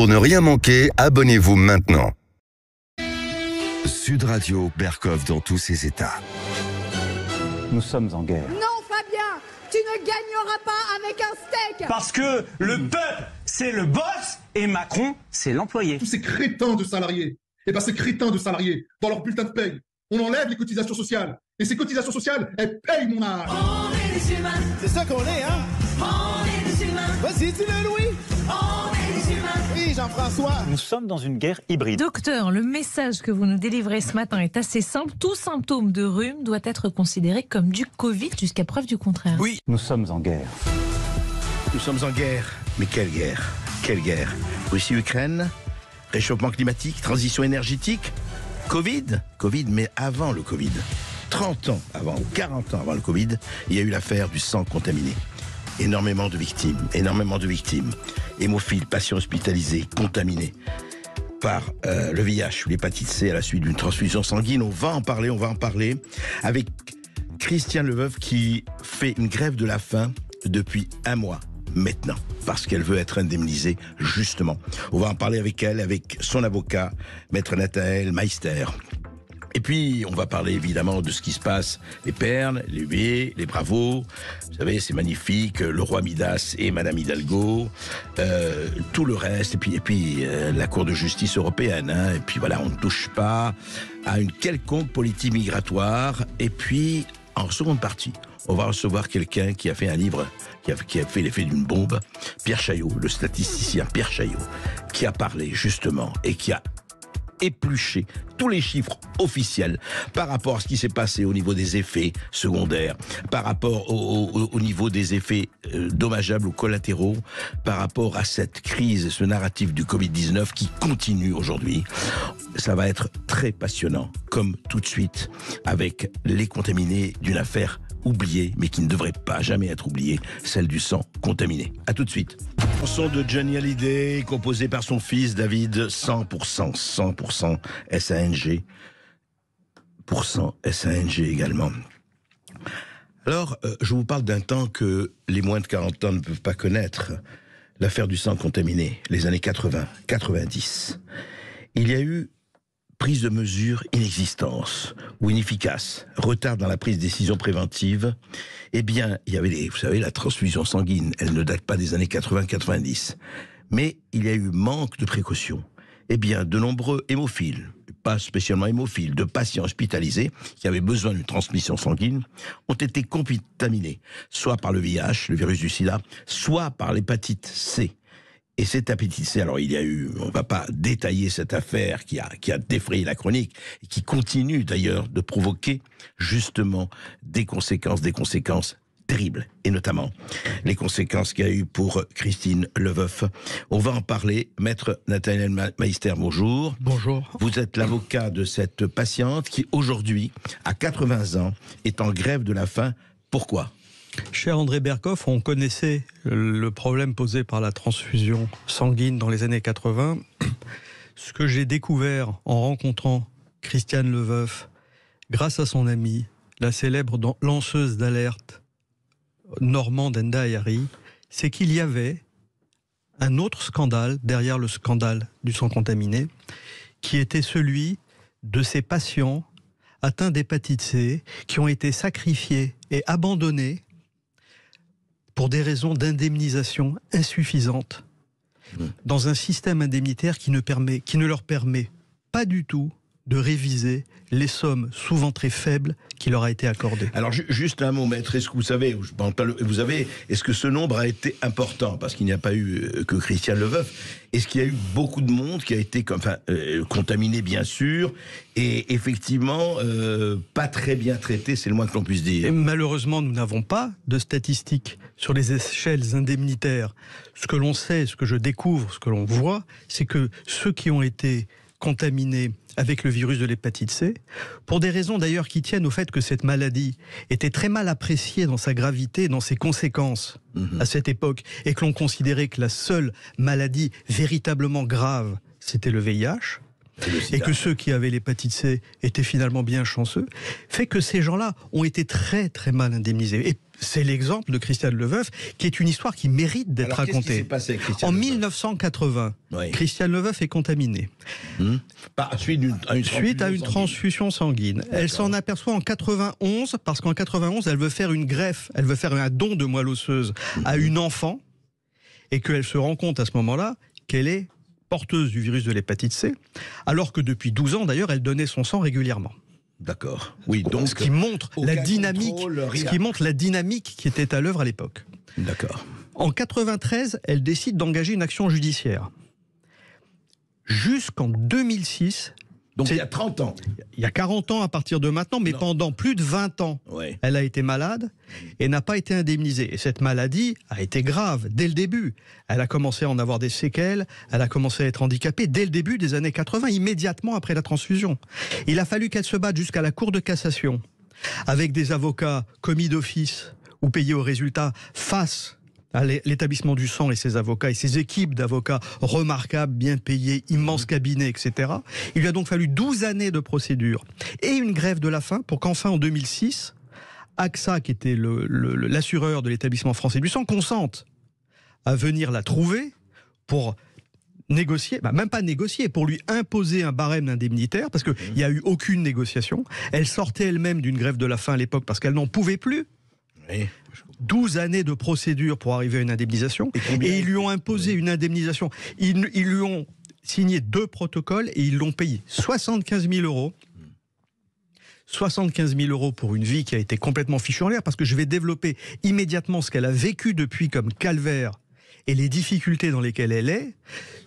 Pour ne rien manquer, abonnez-vous maintenant. Sud Radio, Berkov dans tous ses états. Nous sommes en guerre. Non, Fabien, tu ne gagneras pas avec un steak. Parce que le peuple, c'est le boss et Macron, c'est l'employé. Tous ces crétins de salariés, ces crétins de salariés, dans leur bulletin de paye, on enlève les cotisations sociales. Et ces cotisations sociales, elles payent mon âge. On est des humains. C'est ça qu'on est, hein? On est des humains. Vas-y, dis-le, Louis. On est des humains. Oui, Jean-François. Nous sommes dans une guerre hybride. Docteur, le message que vous nous délivrez ce matin est assez simple. Tout symptôme de rhume doit être considéré comme du Covid jusqu'à preuve du contraire. Oui. Nous sommes en guerre. Nous sommes en guerre. Mais quelle guerre? Quelle guerre? Russie-Ukraine? Réchauffement climatique? Transition énergétique? Covid, mais avant le Covid. 30 ans avant, ou 40 ans avant le Covid, il y a eu l'affaire du sang contaminé. Énormément de victimes. Hémophiles, patients hospitalisés, contaminés par le VIH ou l'hépatite C à la suite d'une transfusion sanguine. On va en parler avec Christiane Leveuve qui fait une grève de la faim depuis un mois maintenant, parce qu'elle veut être indemnisée justement. On va en parler avec elle, avec son avocat, Maître Nathanaël Meister. Et puis, on va parler évidemment de ce qui se passe, les perles, les huées, les bravos. Vous savez, c'est magnifique, le roi Midas et Madame Hidalgo, tout le reste. Et puis la Cour de justice européenne. Et puis voilà, on ne touche pas à une quelconque politique migratoire. Et puis, en seconde partie, on va recevoir quelqu'un qui a fait un livre, qui a fait l'effet d'une bombe, Pierre Chaillot, le statisticien Pierre Chaillot, qui a parlé justement et qui a éplucher tous les chiffres officiels par rapport à ce qui s'est passé au niveau des effets secondaires, par rapport au niveau des effets dommageables ou collatéraux, par rapport à cette crise, ce narratif du Covid-19 qui continue aujourd'hui. Ça va être très passionnant, comme tout de suite, avec les contaminés d'une affaire oubliée, mais qui ne devrait pas jamais être oubliée, celle du sang contaminé. À tout de suite. Chanson de Johnny Hallyday, composée par son fils David, 100% SANG, SANG également. Alors, je vous parle d'un temps que les moins de 40 ans ne peuvent pas connaître, l'affaire du sang contaminé, les années 80, 90. Il y a eu prise de mesures inexistence ou inefficace, retard dans la prise de décision préventive. Eh bien, il y avait vous savez, la transfusion sanguine, elle ne date pas des années 80-90. Mais il y a eu manque de précaution. Eh bien, de nombreux hémophiles, pas spécialement hémophiles, de patients hospitalisés qui avaient besoin d'une transmission sanguine, ont été contaminés, soit par le VIH, le virus du sida, soit par l'hépatite C. Et cette hépatite C, alors il y a eu, on ne va pas détailler cette affaire qui a défrayé la chronique, et qui continue d'ailleurs de provoquer justement des conséquences terribles, et notamment les conséquences qu'il y a eu pour Christine Leveuve. On va en parler. Maître Nathanaël Meister, bonjour. Bonjour. Vous êtes l'avocat de cette patiente qui aujourd'hui, à 80 ans, est en grève de la faim. Pourquoi ? Cher André Berkov, on connaissait le problème posé par la transfusion sanguine dans les années 80. Ce que j'ai découvert en rencontrant Christiane Leveuve, grâce à son amie, la célèbre lanceuse d'alerte normande Enda Ayari, c'est qu'il y avait un autre scandale derrière le scandale du sang contaminé, qui était celui de ces patients atteints d'hépatite C qui ont été sacrifiés et abandonnés pour des raisons d'indemnisation insuffisantes, dans un système indemnitaire qui ne leur permet pas du tout de réviser les sommes souvent très faibles qui leur a été accordées. Alors juste un mot, maître, est-ce que est-ce que ce nombre a été important? Parce qu'il n'y a pas eu que Christiane Leveuve. Est-ce qu'il y a eu beaucoup de monde qui a été contaminé, bien sûr, et effectivement pas très bien traité, c'est le moins que l'on puisse dire. Et malheureusement, nous n'avons pas de statistiques sur les échelles indemnitaires. Ce que l'on sait, ce que je découvre, ce que l'on voit, c'est que ceux qui ont été contaminés avec le virus de l'hépatite C, pour des raisons d'ailleurs qui tiennent au fait que cette maladie était très mal appréciée dans sa gravité, dans ses conséquences à cette époque, et que l'on considérait que la seule maladie véritablement grave, c'était le VIH, et que ceux qui avaient l'hépatite C étaient finalement bien chanceux, fait que ces gens-là ont été très très mal indemnisés. Et c'est l'exemple de Christiane Leveuf, qui est une histoire qui mérite d'être Alors, qu'est-ce qui s'est racontée. passé avec Christiane En Leveuf 1980, Oui. Christiane Leveuf est contaminée. Suite à une transfusion sanguine. Elle s'en aperçoit en 91, parce qu'en 91, elle veut faire une greffe, elle veut faire un don de moelle osseuse à une enfant, et qu'elle se rend compte à ce moment-là qu'elle est porteuse du virus de l'hépatite C, alors que depuis 12 ans, d'ailleurs, elle donnait son sang régulièrement. D'accord. Oui, donc ce qui montre la dynamique, qui était à l'œuvre à l'époque. D'accord. En 93, elle décide d'engager une action judiciaire. Jusqu'en 2006. Donc il y a 30 ans. Il y a 40 ans à partir de maintenant, mais pendant plus de 20 ans, elle a été malade et n'a pas été indemnisée. Et cette maladie a été grave dès le début. Elle a commencé à en avoir des séquelles, elle a commencé à être handicapée dès le début des années 80, immédiatement après la transfusion. Il a fallu qu'elle se batte jusqu'à la Cour de cassation, avec des avocats commis d'office ou payés au résultat face à l'établissement du sang et ses avocats et ses équipes d'avocats remarquables, bien payés, immenses cabinets, etc. Il lui a donc fallu 12 années de procédure et une grève de la faim pour qu'enfin en 2006, AXA, qui était l'assureur de l'établissement français du sang, consente à venir la trouver pour négocier, même pas négocier, pour lui imposer un barème indemnitaire, parce qu'il n'y a eu aucune négociation. Elle sortait elle-même d'une grève de la faim à l'époque parce qu'elle n'en pouvait plus. Oui. 12 années de procédure pour arriver à une indemnisation, et ils lui ont imposé une indemnisation. Ils lui ont signé 2 protocoles et ils l'ont payé 75 000 euros. 75 000 euros pour une vie qui a été complètement fichue en l'air, parce que je vais développer immédiatement ce qu'elle a vécu depuis comme calvaire et les difficultés dans lesquelles elle est.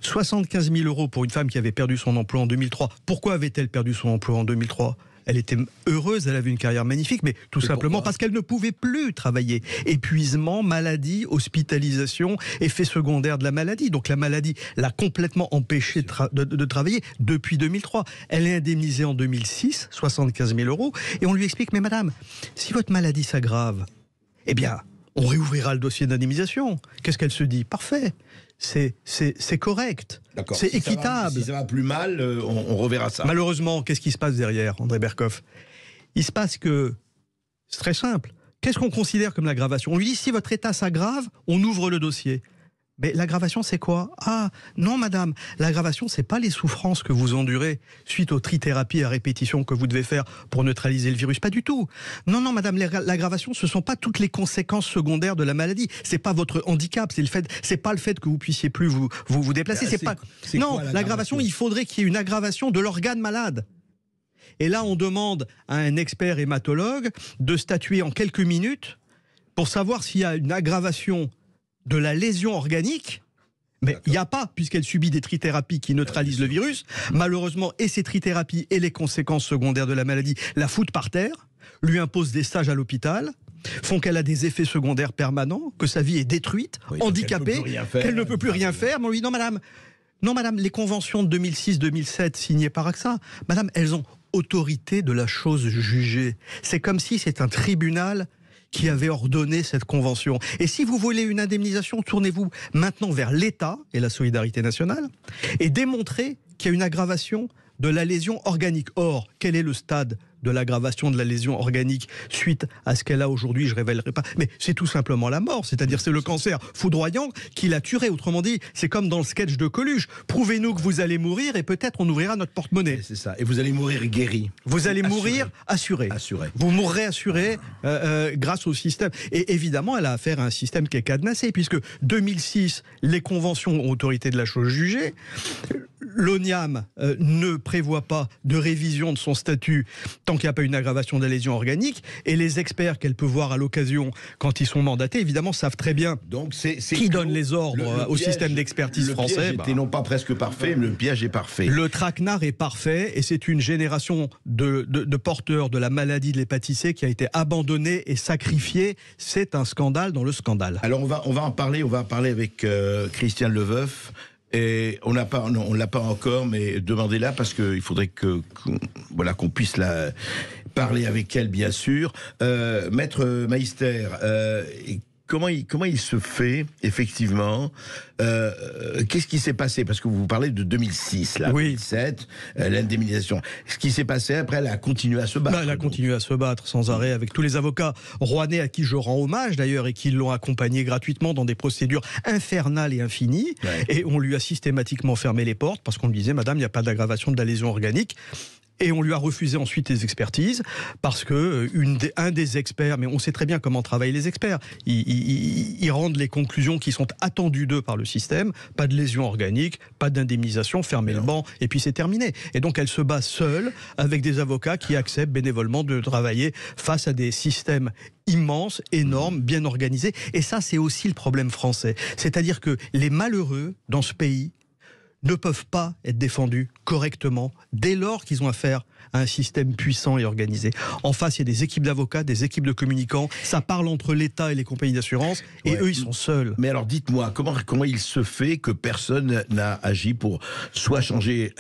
75 000 euros pour une femme qui avait perdu son emploi en 2003. Pourquoi avait-elle perdu son emploi en 2003 ? Elle était heureuse, elle avait une carrière magnifique, mais tout simplement parce qu'elle ne pouvait plus travailler. Épuisement, maladie, hospitalisation, effets secondaires de la maladie. Donc la maladie l'a complètement empêchée de travailler depuis 2003. Elle est indemnisée en 2006, 75 000 euros, et on lui explique, mais madame, si votre maladie s'aggrave, eh bien, on réouvrira le dossier d'indemnisation. Qu'est-ce qu'elle se dit ? Parfait. C'est correct, c'est équitable. Si ça va plus mal, on reverra ça. Malheureusement, qu'est-ce qui se passe derrière, André Berkoff ? Il se passe que, c'est très simple, qu'est-ce qu'on considère comme l'aggravation ? On lui dit, si votre état s'aggrave, on ouvre le dossier. Mais l'aggravation, c'est quoi ? Ah, non madame, l'aggravation, c'est pas les souffrances que vous endurez suite aux trithérapies à répétition que vous devez faire pour neutraliser le virus, pas du tout. Non, non madame, l'aggravation, ce sont pas toutes les conséquences secondaires de la maladie. C'est pas votre handicap, c'est pas le fait que vous puissiez plus vous déplacer. Non, l'aggravation, il faudrait qu'il y ait une aggravation de l'organe malade. Et là, on demande à un expert hématologue de statuer en quelques minutes pour savoir s'il y a une aggravation de la lésion organique, mais il n'y a pas, puisqu'elle subit des trithérapies qui neutralisent le virus. Malheureusement, et ces trithérapies et les conséquences secondaires de la maladie la foutent par terre, lui imposent des stages à l'hôpital, font qu'elle a des effets secondaires permanents, que sa vie est détruite, handicapée, qu'elle ne peut plus rien faire. Mais on lui dit, non madame, les conventions de 2006-2007 signées par AXA, madame, elles ont autorité de la chose jugée. C'est comme si c'est un tribunal qui avait ordonné cette convention. Et si vous voulez une indemnisation, tournez-vous maintenant vers l'État et la solidarité nationale et démontrez qu'il y a une aggravation de la lésion organique. Or, quel est le stade de l'aggravation de la lésion organique suite à ce qu'elle a aujourd'hui, je ne révélerai pas. Mais c'est tout simplement la mort, c'est-à-dire c'est le cancer foudroyant qui l'a tué. Autrement dit, c'est comme dans le sketch de Coluche. Prouvez-nous que vous allez mourir et peut-être on ouvrira notre porte-monnaie. C'est ça. Et vous allez mourir guéri. Vous allez mourir assuré. Vous mourrez assuré grâce au système. Et évidemment, elle a affaire à un système qui est cadenassé, puisque 2006, les conventions ont autorité de la chose jugée. L'ONIAM ne prévoit pas de révision de son statut tant qu'il n'y a pas une aggravation de la lésion organique, et les experts qu'elle peut voir à l'occasion quand ils sont mandatés, évidemment, savent très bien qui donne les ordres au système d'expertise français. Le piège était non pas presque parfait, mais le piège est parfait. Le traquenard est parfait, et c'est une génération de porteurs de la maladie de l'hépatite C qui a été abandonnée et sacrifiée. C'est un scandale dans le scandale. Alors on va en parler avec Christiane Leveuf. Et on l'a pas encore, mais demandez-la parce qu'il faudrait qu'on puisse parler avec elle, bien sûr. Maître Meister, comment il se fait, effectivement, qu'est-ce qui s'est passé? Parce que vous parlez de 2006, là, 2007, l'indemnisation. Ce qui s'est passé après, elle a continué à se battre. Elle a continué à se battre sans arrêt avec tous les avocats rouennais à qui je rends hommage d'ailleurs et qui l'ont accompagné gratuitement dans des procédures infernales et infinies. Ouais. Et on lui a systématiquement fermé les portes parce qu'on lui disait, madame, il n'y a pas d'aggravation de la lésion organique. Et on lui a refusé ensuite les expertises parce que un des experts, mais on sait très bien comment travaillent les experts, ils rendent les conclusions qui sont attendues d'eux par le système, pas de lésion organique, pas d'indemnisation, fermer le banc, et puis c'est terminé. Et donc elle se bat seule avec des avocats qui acceptent bénévolement de travailler face à des systèmes immenses, énormes, bien organisés. Et ça, c'est aussi le problème français. C'est-à-dire que les malheureux dans ce pays ne peuvent pas être défendus correctement dès lors qu'ils ont affaire à un système puissant et organisé. En face, il y a des équipes d'avocats, des équipes de communicants, ça parle entre l'État et les compagnies d'assurance, et eux, ils sont seuls. Mais alors, dites-moi, comment il se fait que personne n'a agi pour soit changer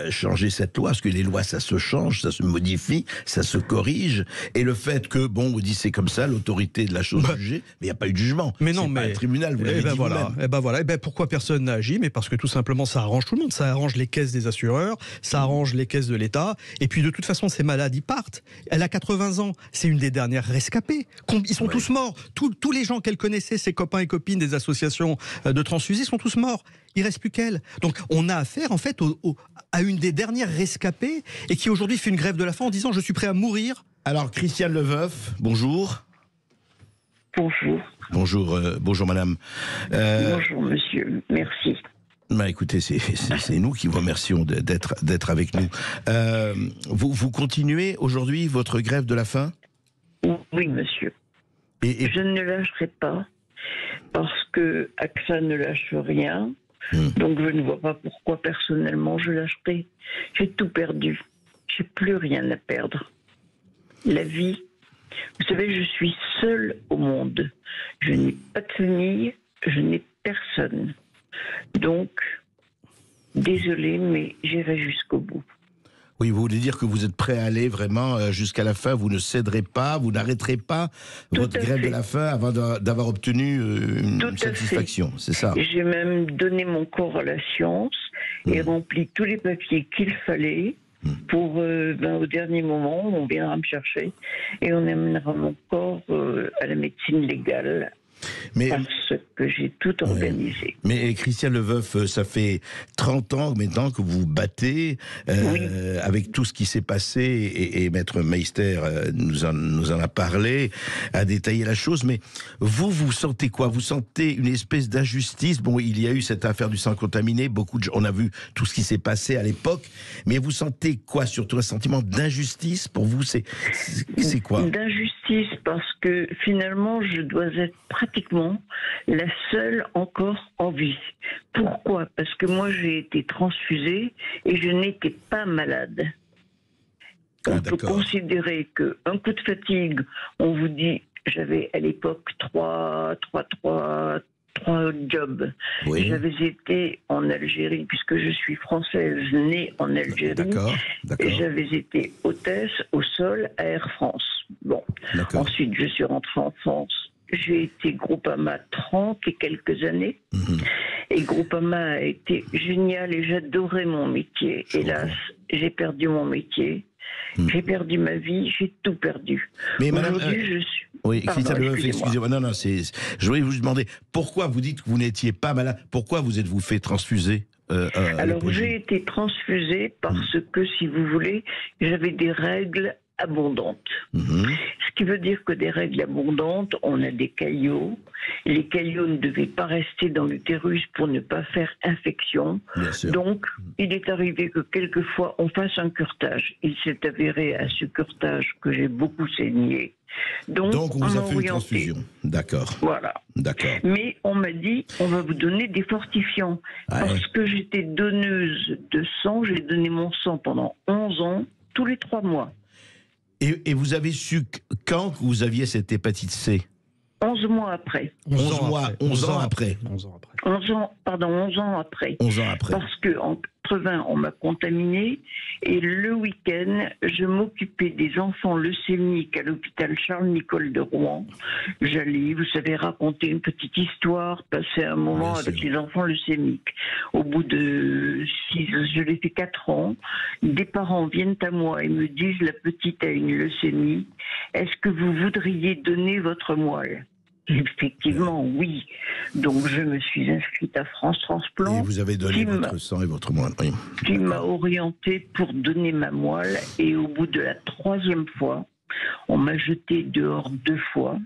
cette loi, parce que les lois, ça se change, ça se modifie, ça se corrige, et le fait que, bon, on dit c'est comme ça, l'autorité de la chose jugée, mais il n'y a pas eu de jugement. Mais non, mais pas un tribunal, vous l'avez dit vous-même. Pourquoi personne n'a agi? Mais parce que tout simplement, ça arrange tout le monde. Ça arrange les caisses des assureurs, ça arrange les caisses de l'État, et puis de toute façon, ces malades, ils partent. Elle a 80 ans, c'est une des dernières rescapées. Ils sont tous morts. Tous les gens qu'elle connaissait, ses copains et copines des associations de transfusés, sont tous morts. Il reste plus qu'elle. Donc on a affaire en fait à une des dernières rescapées et qui aujourd'hui fait une grève de la faim en disant je suis prêt à mourir. Alors Christiane Leveuf, bonjour. Bonjour. Bonjour madame. Bonjour monsieur, merci. Bah écoutez, c'est nous qui vous remercions d'être avec nous. Vous continuez aujourd'hui votre grève de la faim? Oui, monsieur. Et je ne lâcherai pas parce que AXA ne lâche rien. Donc je ne vois pas pourquoi personnellement je lâcherai. J'ai tout perdu. J'ai plus rien à perdre. La vie. Vous savez, je suis seule au monde. Je n'ai pas de famille. Je n'ai personne. Donc, désolé, mais j'irai jusqu'au bout. Oui, vous voulez dire que vous êtes prêt à aller vraiment jusqu'à la fin, vous ne céderez pas, vous n'arrêterez pas votre grève de la faim avant d'avoir obtenu une satisfaction, c'est ça? J'ai même donné mon corps à la science et rempli tous les papiers qu'il fallait pour, au dernier moment, on viendra me chercher et on amènera mon corps à la médecine légale. Parce que j'ai tout organisé. Mais Christiane Leveuf, ça fait 30 ans maintenant que vous battez avec tout ce qui s'est passé et Maître Meister nous en a parlé, a détaillé la chose. Mais vous sentez quoi? Vous sentez une espèce d'injustice? Bon, il y a eu cette affaire du sang contaminé, on a vu tout ce qui s'est passé à l'époque, mais vous sentez quoi? Surtout un sentiment d'injustice pour vous? C'est quoi? D'injustice parce que finalement je dois être pratiquement la seule encore en vie. Pourquoi? Parce que moi j'ai été transfusée et je n'étais pas malade. On peut considérer qu'un coup de fatigue, on vous dit, j'avais à l'époque trois jobs. Oui. J'avais été en Algérie, puisque je suis française, née en Algérie. D'accord. Et j'avais été hôtesse au sol à Air France. Bon. Ensuite, je suis rentrée en France. J'ai été Groupama 30 et quelques années. Et Groupama a été génial et j'adorais mon métier. Hélas, j'ai perdu mon métier. J'ai perdu ma vie, j'ai tout perdu. Mais madame, aujourd'hui, je suis... Oui, Christiane Leveuf, excusez-moi. Non, je voulais vous demander, pourquoi vous dites que vous n'étiez pas malade? Pourquoi vous êtes-vous fait transfuser Alors, j'ai été transfusée parce que, si vous voulez, j'avais des règles abondantes. Ce qui veut dire que des règles abondantes, on a des caillots. Les caillots ne devaient pas rester dans l'utérus pour ne pas faire infection. Donc, il est arrivé que quelquefois, on fasse un curetage. Il s'est avéré à ce curetage que j'ai beaucoup saigné. Donc on vous a fait une transfusion. D'accord. Voilà. D'accord. Mais on m'a dit, on va vous donner des fortifiants. Parce que j'étais donneuse de sang, j'ai donné mon sang pendant 11 ans, tous les 3 mois. Et vous avez su quand que vous aviez cette hépatite C? 11 mois après. 11 ans après. 11 ans après. 11 ans après. Parce que 80, on m'a contaminée. Et le week-end, je m'occupais des enfants leucémiques à l'hôpital Charles-Nicolle de Rouen. J'allais, vous savez, raconter une petite histoire, passer un moment avec les enfants leucémiques. Au bout de 6, je l'ai fait 4 ans, des parents viennent à moi et me disent, la petite a une leucémie, est-ce que vous voudriez donner votre moelle ? Effectivement, oui. Donc, je me suis inscrite à France Transplant. Et vous avez donné votre sang et votre moelle. Oui. Qui m'a orientée pour donner ma moelle. Et au bout de la 3e fois, on m'a jeté dehors 2 fois.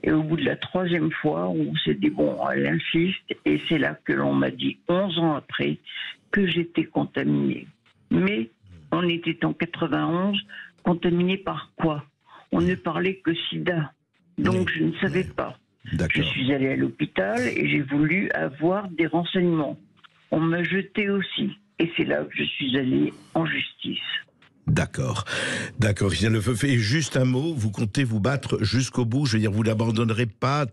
Et au bout de la 3e fois, on s'est dit, bon, elle insiste. Et c'est là que l'on m'a dit, 11 ans après, que j'étais contaminée. Mais on était en 91, contaminée par quoi ? On ne parlait que sida. Donc je ne savais pas. Je suis allée à l'hôpital et j'ai voulu avoir des renseignements. On m'a jeté aussi. Et c'est là que je suis allée en justice. D'accord. D'accord, Christiane Lefeuf. Et juste un mot, vous comptez vous battre jusqu'au bout. Je veux dire, vous n'abandonnerez pas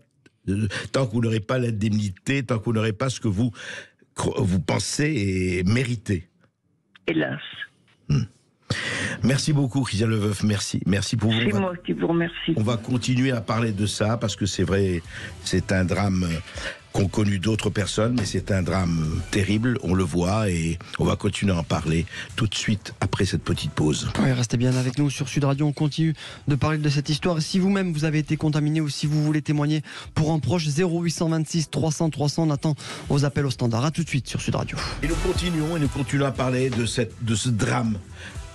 tant que vous n'aurez pas l'indemnité, tant que vous n'aurez pas ce que vous pensez et méritez. Hélas. Merci beaucoup, Christiane Lefeuf. Merci. Merci pour vous. C'est moi qui vous remercie. On va continuer à parler de ça parce que c'est vrai, c'est un drame qu'ont connu d'autres personnes, mais c'est un drame terrible, on le voit, et on va continuer à en parler tout de suite après cette petite pause. Oui, restez bien avec nous sur Sud Radio, on continue de parler de cette histoire. Si vous-même vous avez été contaminé ou si vous voulez témoigner pour un proche, 0826 300 300, on attend vos appels au standard. À tout de suite sur Sud Radio. Et nous continuons à parler de ce drame.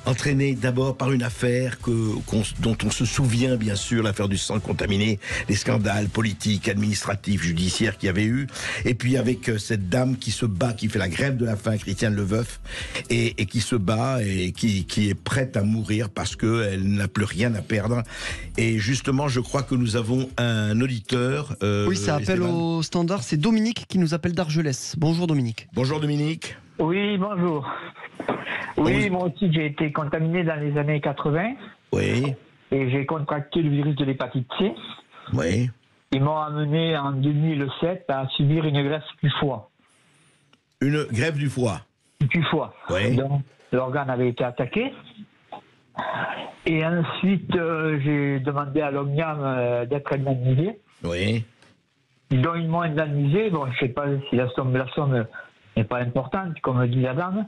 Entraîné d'abord par une affaire dont on se souvient bien sûr, l'affaire du sang contaminé, les scandales politiques, administratifs, judiciaires qu'il y avait eu, et puis avec cette dame qui se bat, qui fait la grève de la faim, Christiane Lefeuf, et qui se bat et qui est prête à mourir parce qu'elle n'a plus rien à perdre. Et justement, je crois que nous avons un auditeur. Oui, ça appelle au standard, c'est Dominique qui nous appelle d'Argelès. Bonjour Dominique. Bonjour Dominique. Oui, bonjour. Oui, moi aussi j'ai été contaminé dans les années 80. Oui. Et j'ai contracté le virus de l'hépatite C. Oui. Ils m'ont amené en 2007 à subir une greffe du foie. Une greffe du foie. Du foie. Oui. Donc l'organe avait été attaqué. Et ensuite j'ai demandé à l'OMNIAM d'être indemnisé. Oui. Donc ils m'ont indemnisé. Bon, je ne sais pas si la somme n'est pas importante, comme dit la dame.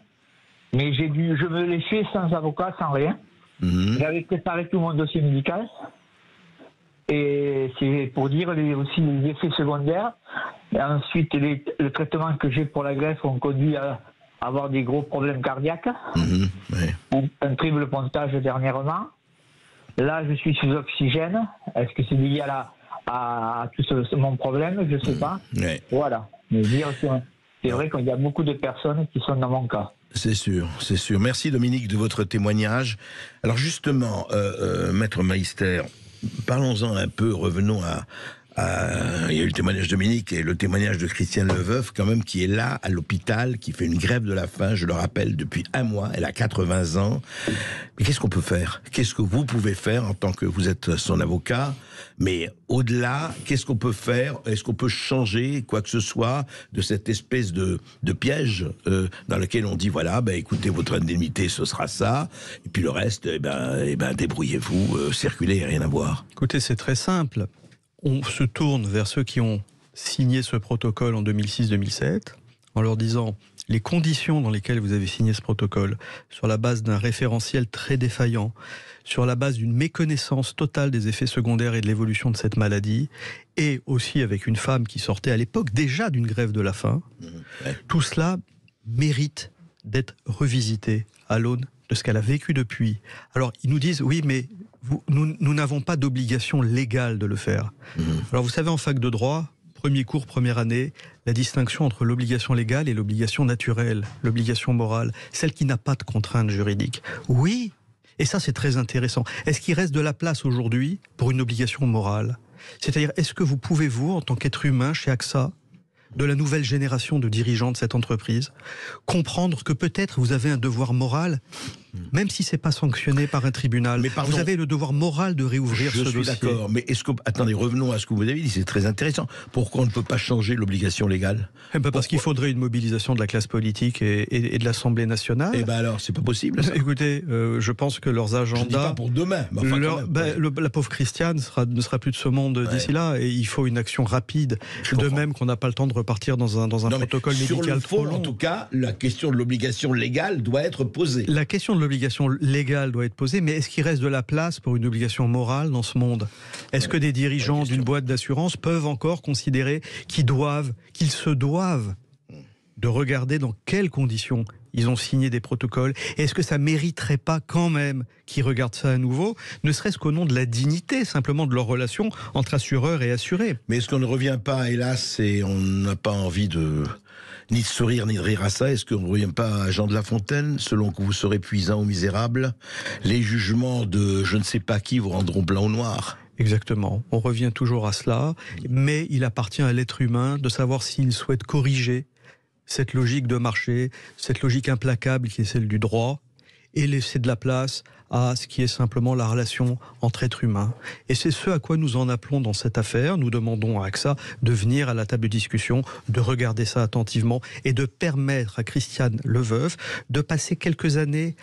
Mais je me l'ai fait sans avocat, sans rien. J'avais préparé tout mon dossier médical. Et c'est pour dire aussi les effets secondaires. Et ensuite, le traitement que j'ai pour la greffe ont conduit à avoir des gros problèmes cardiaques. Un triple pontage dernièrement. Là, je suis sous oxygène. Est-ce que c'est lié à tout mon problème? Je ne sais pas. Voilà. Mais dire que c'est vrai qu'il y a beaucoup de personnes qui sont dans mon cas. C'est sûr, c'est sûr. Merci Dominique de votre témoignage. Alors justement, Maître Meister, parlons-en un peu, revenons il y a eu le témoignage de Dominique et le témoignage de Christiane Lefeuf, quand même, qui est là, à l'hôpital, qui fait une grève de la faim, je le rappelle, depuis 1 mois, elle a 80 ans. Mais qu'est-ce qu'on peut faire? Qu'est-ce que vous pouvez faire en tant que vous êtes son avocat? Mais au-delà, qu'est-ce qu'on peut faire? Est-ce qu'on peut changer quoi que ce soit de cette espèce de piège dans lequel on dit, voilà, écoutez, votre indemnité, ce sera ça, et puis le reste, débrouillez-vous, circulez, rien à voir. Écoutez, c'est très simple. On se tourne vers ceux qui ont signé ce protocole en 2006-2007 en leur disant les conditions dans lesquelles vous avez signé ce protocole, sur la base d'un référentiel très défaillant, sur la base d'une méconnaissance totale des effets secondaires et de l'évolution de cette maladie, et aussi avec une femme qui sortait à l'époque déjà d'une grève de la faim, tout cela mérite d'être revisité à l'aune de ce qu'elle a vécu depuis. Alors, ils nous disent, oui, mais nous n'avons pas d'obligation légale de le faire. Alors, vous savez, en fac de droit, premier cours, première année, la distinction entre l'obligation légale et l'obligation naturelle, l'obligation morale, celle qui n'a pas de contrainte juridique. Oui, et ça, c'est très intéressant. Est-ce qu'il reste de la place aujourd'hui pour une obligation morale? C'est-à-dire, est-ce que vous pouvez, vous, en tant qu'être humain, chez AXA, de la nouvelle génération de dirigeants de cette entreprise, comprendre que peut-être vous avez un devoir moral, même si c'est pas sanctionné par un tribunal. Mais pardon, vous avez le devoir moral de réouvrir ce dossier. Je suis d'accord, mais attendez, revenons à ce que vous avez dit, c'est très intéressant. Pourquoi on ne peut pas changer l'obligation légale ? Parce qu'il faudrait une mobilisation de la classe politique et de l'Assemblée nationale. Eh bien alors, c'est pas possible, ça. Écoutez, je pense que leurs agendas... Je dis pas pour demain, mais enfin la pauvre Christiane ne sera plus de ce monde d'ici là, et il faut une action rapide. De même qu'on n'a pas le temps de repartir dans un protocole médical trop long. En tout cas, la question de l'obligation légale doit être posée. La question de l'obligation légale doit être posée, mais est-ce qu'il reste de la place pour une obligation morale dans ce monde ? Est-ce que des dirigeants d'une boîte d'assurance peuvent encore considérer qu'ils se doivent de regarder dans quelles conditions ils ont signé des protocoles? Et est-ce que ça mériterait pas quand même qu'ils regardent ça à nouveau, ne serait-ce qu'au nom de la dignité, simplement de leur relation entre assureurs et assurés? Mais est-ce qu'on ne revient pas, hélas, et on n'a pas envie ni de sourire ni de rire à ça, est-ce qu'on ne revient pas à Jean de La Fontaine, selon que vous serez puissant ou misérable, les jugements de je ne sais pas qui vous rendront blanc ou noir? Exactement, on revient toujours à cela, mais il appartient à l'être humain de savoir s'il souhaite corriger cette logique de marché, cette logique implacable qui est celle du droit, et laisser de la place à ce qui est simplement la relation entre êtres humains. Et c'est ce à quoi nous en appelons dans cette affaire. Nous demandons à AXA de venir à la table de discussion, de regarder ça attentivement et de permettre à Christiane Leveuve de passer quelques années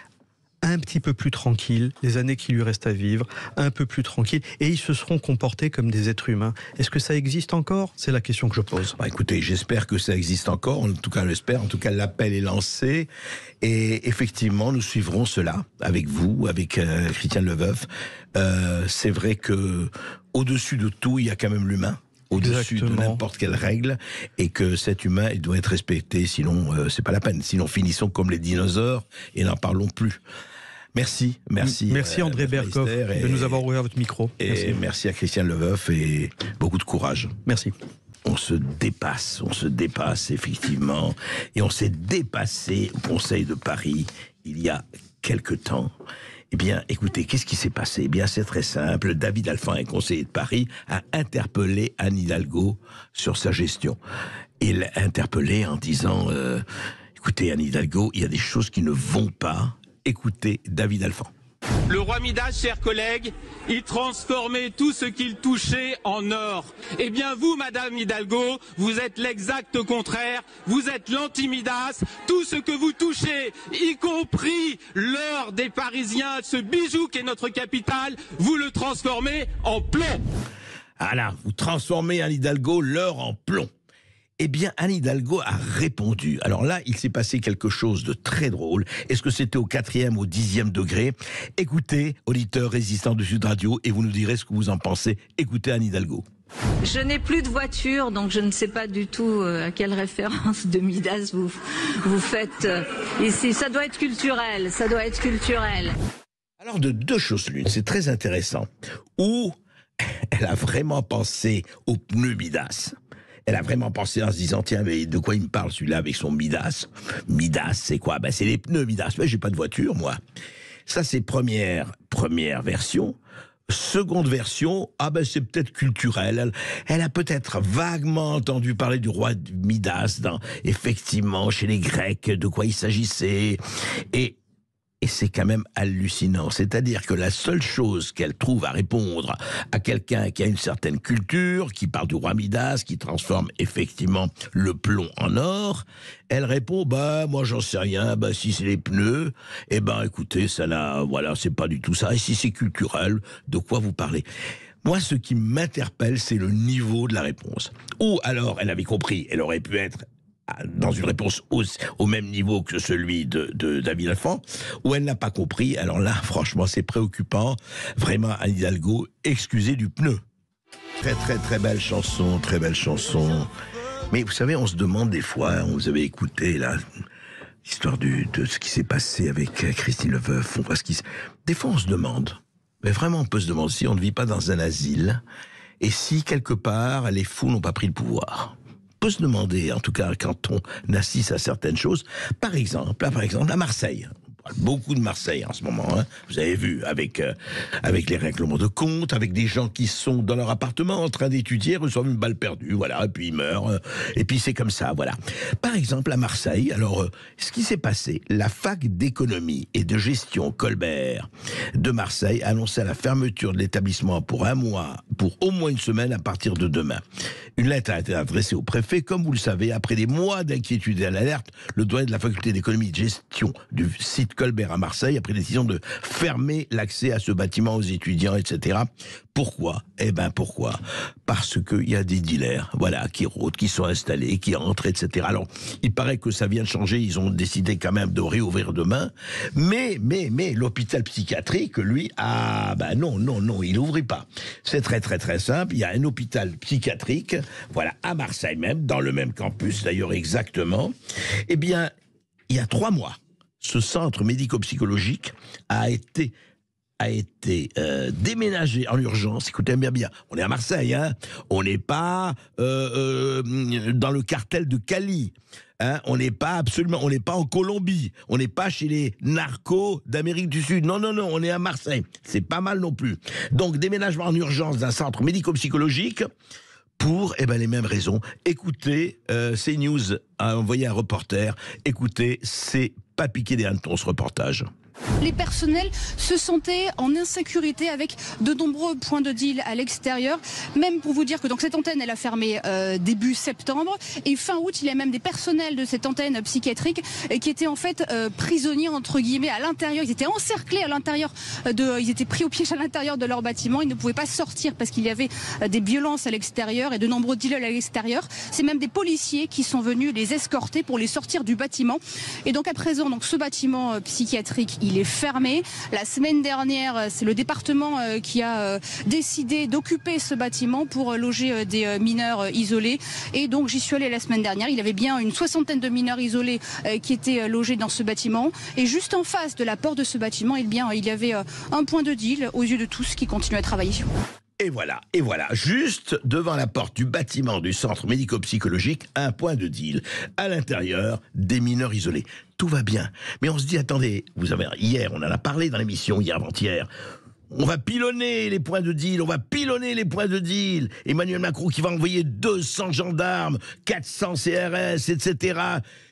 un petit peu plus tranquille, les années qui lui restent à vivre, un peu plus tranquille, et ils se seront comportés comme des êtres humains. Est-ce que ça existe encore ? C'est la question que je pose. Écoutez, j'espère que ça existe encore, en tout cas on l'espère, en tout cas l'appel est lancé, et effectivement nous suivrons cela avec vous, avec Christiane Leveuve. C'est vrai que au-dessus de tout, il y a quand même l'humain. Au-dessus de n'importe quelle règle, et que cet humain, il doit être respecté, sinon c'est pas la peine. Sinon finissons comme les dinosaures et n'en parlons plus. Merci André Berkoff de nous avoir ouvert votre micro. Et merci à Christiane Leveuve et beaucoup de courage. Merci. On se dépasse effectivement, et on s'est dépassé au Conseil de Paris il y a quelque temps. Eh bien, écoutez, qu'est-ce qui s'est passé ? Eh bien, c'est très simple. David Alphand, un conseiller de Paris, a interpellé Anne Hidalgo sur sa gestion. Il l'a interpellé en disant écoutez, Anne Hidalgo, il y a des choses qui ne vont pas. Écoutez David Alphand. Le roi Midas, chers collègues, il transformait tout ce qu'il touchait en or. Eh bien vous, Madame Hidalgo, vous êtes l'exact contraire, vous êtes l'anti-Midas. Tout ce que vous touchez, y compris l'or des Parisiens, ce bijou qui est notre capitale, vous le transformez en plomb. Ah là, vous transformez Anne Hidalgo l'or en plomb. Eh bien, Anne Hidalgo a répondu. Alors là, il s'est passé quelque chose de très drôle. Est-ce que c'était au 4e, au 10e degré ? Écoutez, auditeurs résistants de Sud Radio, et vous nous direz ce que vous en pensez. Écoutez Anne Hidalgo. Je n'ai plus de voiture, donc je ne sais pas du tout à quelle référence de Midas vous faites ici. Ça doit être culturel, Alors de deux choses l'une, c'est très intéressant. Ou elle a vraiment pensé au pneu Midas. Elle a vraiment pensé en se disant, tiens, mais de quoi il me parle celui-là avec son Midas ? Midas, c'est quoi ? Ben, c'est les pneus Midas. Mais j'ai pas de voiture, moi. Ça, c'est première version. Seconde version, c'est peut-être culturel. Elle a peut-être vaguement entendu parler du roi Midas, effectivement, chez les Grecs, de quoi il s'agissait. Et c'est quand même hallucinant. C'est-à-dire que la seule chose qu'elle trouve à répondre à quelqu'un qui a une certaine culture, qui parle du roi Midas, qui transforme effectivement le plomb en or, elle répond, moi j'en sais rien, si c'est les pneus, écoutez, c'est pas du tout ça. Et si c'est culturel, de quoi vous parlez ? Moi, ce qui m'interpelle, c'est le niveau de la réponse. Ou alors, elle avait compris, elle aurait pu être dans une réponse au même niveau que celui de David Alphand, où elle n'a pas compris. Alors là, franchement, c'est préoccupant. Vraiment, Anne Hidalgo, excusez du pneu. Très, très, très belle chanson, très belle chanson. Mais vous savez, on se demande des fois, vous avez écouté là, l'histoire de ce qui s'est passé avec Christine Leveuve. Des fois, on se demande, mais vraiment, on peut se demander si on ne vit pas dans un asile, et si, quelque part, les fous n'ont pas pris le pouvoir. On peut se demander, en tout cas, quand on assiste à certaines choses, par exemple, à Marseille, parle beaucoup de Marseille en ce moment, hein. Vous avez vu, avec les règlements de compte, avec des gens qui sont dans leur appartement en train d'étudier, reçoivent une balle perdue, voilà, et puis ils meurent, et puis c'est comme ça, voilà. Par exemple, à Marseille, alors, ce qui s'est passé, la fac d'économie et de gestion Colbert de Marseille a annoncé la fermeture de l'établissement pour un mois, pour au moins une semaine à partir de demain. Une lettre a été adressée au préfet, comme vous le savez, après des mois d'inquiétude et d'alerte, le doyen de la faculté d'économie et de gestion du site Colbert à Marseille a pris la décision de fermer l'accès à ce bâtiment aux étudiants, etc. Pourquoi ? Eh ben pourquoi ? Parce qu'il y a des dealers, voilà, qui rôdent, qui sont installés, qui entrent, etc. Alors, il paraît que ça vient de changer, ils ont décidé quand même de réouvrir demain, mais l'hôpital psychiatrique, lui, non, il n'ouvrit pas. C'est très très très simple, il y a un hôpital psychiatrique, voilà, à Marseille même, dans le même campus d'ailleurs exactement. Eh bien, il y a 3 mois, ce centre médico-psychologique a été déménagé en urgence. Écoutez bien, on est à Marseille, hein, on n'est pas dans le cartel de Cali, hein, on n'est pas en Colombie, on n'est pas chez les narcos d'Amérique du Sud, non, on est à Marseille, c'est pas mal non plus. Donc déménagement en urgence d'un centre médico-psychologique pour les mêmes raisons. Écoutez, CNews a envoyé un reporter, écoutez, c'est pas piqué des hannetons ce reportage. Les personnels se sentaient en insécurité avec de nombreux points de deal à l'extérieur. Même pour vous dire que donc cette antenne, elle a fermé début septembre. Et fin août, il y a même des personnels de cette antenne psychiatrique qui étaient en fait prisonniers, entre guillemets, à l'intérieur. Ils étaient encerclés à l'intérieur ils étaient pris au piège à l'intérieur de leur bâtiment. Ils ne pouvaient pas sortir parce qu'il y avait des violences à l'extérieur et de nombreux deals à l'extérieur. C'est même des policiers qui sont venus les escorter pour les sortir du bâtiment. Et donc à présent, ce bâtiment psychiatrique, il est fermé. La semaine dernière, c'est le département qui a décidé d'occuper ce bâtiment pour loger des mineurs isolés. Et donc j'y suis allée la semaine dernière. Il y avait bien une 60aine de mineurs isolés qui étaient logés dans ce bâtiment. Et juste en face de la porte de ce bâtiment, il y avait un point de deal aux yeux de tous qui continuent à travailler. Et voilà, juste devant la porte du bâtiment du centre médico-psychologique, un point de deal. À l'intérieur, des mineurs isolés. Tout va bien. Mais on se dit, attendez, hier, on en a parlé dans l'émission, hier, avant-hier. On va pilonner les points de deal, Emmanuel Macron qui va envoyer 200 gendarmes, 400 CRS, etc.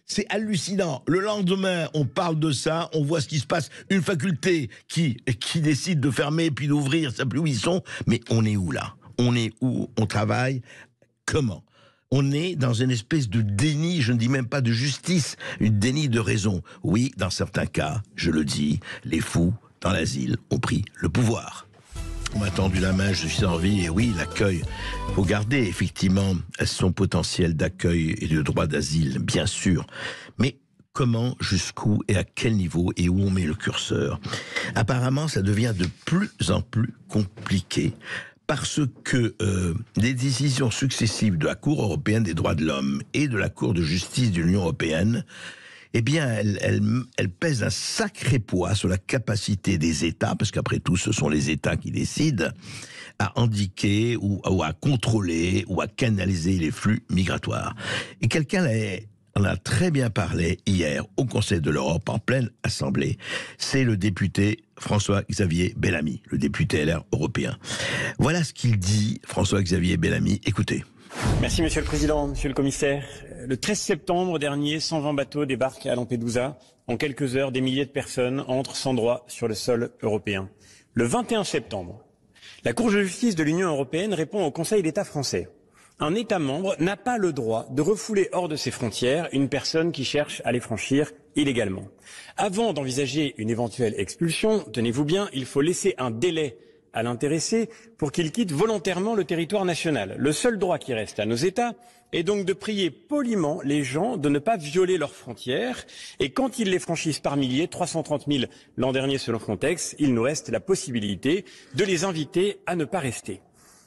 C'est hallucinant. Le lendemain, on parle de ça, on voit ce qui se passe. Une faculté qui décide de fermer puis d'ouvrir, ça ne sait plus où ils sont. Mais on est où là ? On est où ? On travaille comment ? On est dans une espèce de déni, je ne dis même pas de justice, une déni de raison. Oui, dans certains cas, je le dis, les fous dans l'asile ont pris le pouvoir. On m'a tendu la main, je suis en vie, et oui, l'accueil, il faut garder effectivement son potentiel d'accueil et de droit d'asile, bien sûr. Mais comment, jusqu'où et à quel niveau et où on met le curseur ? Apparemment, ça devient de plus en plus compliqué. Parce que les décisions successives de la Cour européenne des droits de l'homme et de la Cour de justice de l'Union européenne, elles pèsent un sacré poids sur la capacité des États, parce qu'après tout, ce sont les États qui décident, à indiquer ou à contrôler ou à canaliser les flux migratoires. Et quelqu'un en a très bien parlé hier au Conseil de l'Europe, en pleine assemblée. C'est le député François-Xavier Bellamy, le député LR européen. Voilà ce qu'il dit, François-Xavier Bellamy. Écoutez. Merci Monsieur le Président, Monsieur le Commissaire. Le 13 septembre dernier, 120 bateaux débarquent à Lampedusa. En quelques heures, des milliers de personnes entrent sans droit sur le sol européen. Le 21 septembre, la Cour de justice de l'Union européenne répond au Conseil d'État français. Un État membre n'a pas le droit de refouler hors de ses frontières une personne qui cherche à les franchir illégalement. Avant d'envisager une éventuelle expulsion, tenez-vous bien, il faut laisser un délai à l'intéressé pour qu'il quitte volontairement le territoire national. Le seul droit qui reste à nos États est donc de prier poliment les gens de ne pas violer leurs frontières. Et quand ils les franchissent par milliers, 330 000 l'an dernier selon Frontex, il nous reste la possibilité de les inviter à ne pas rester.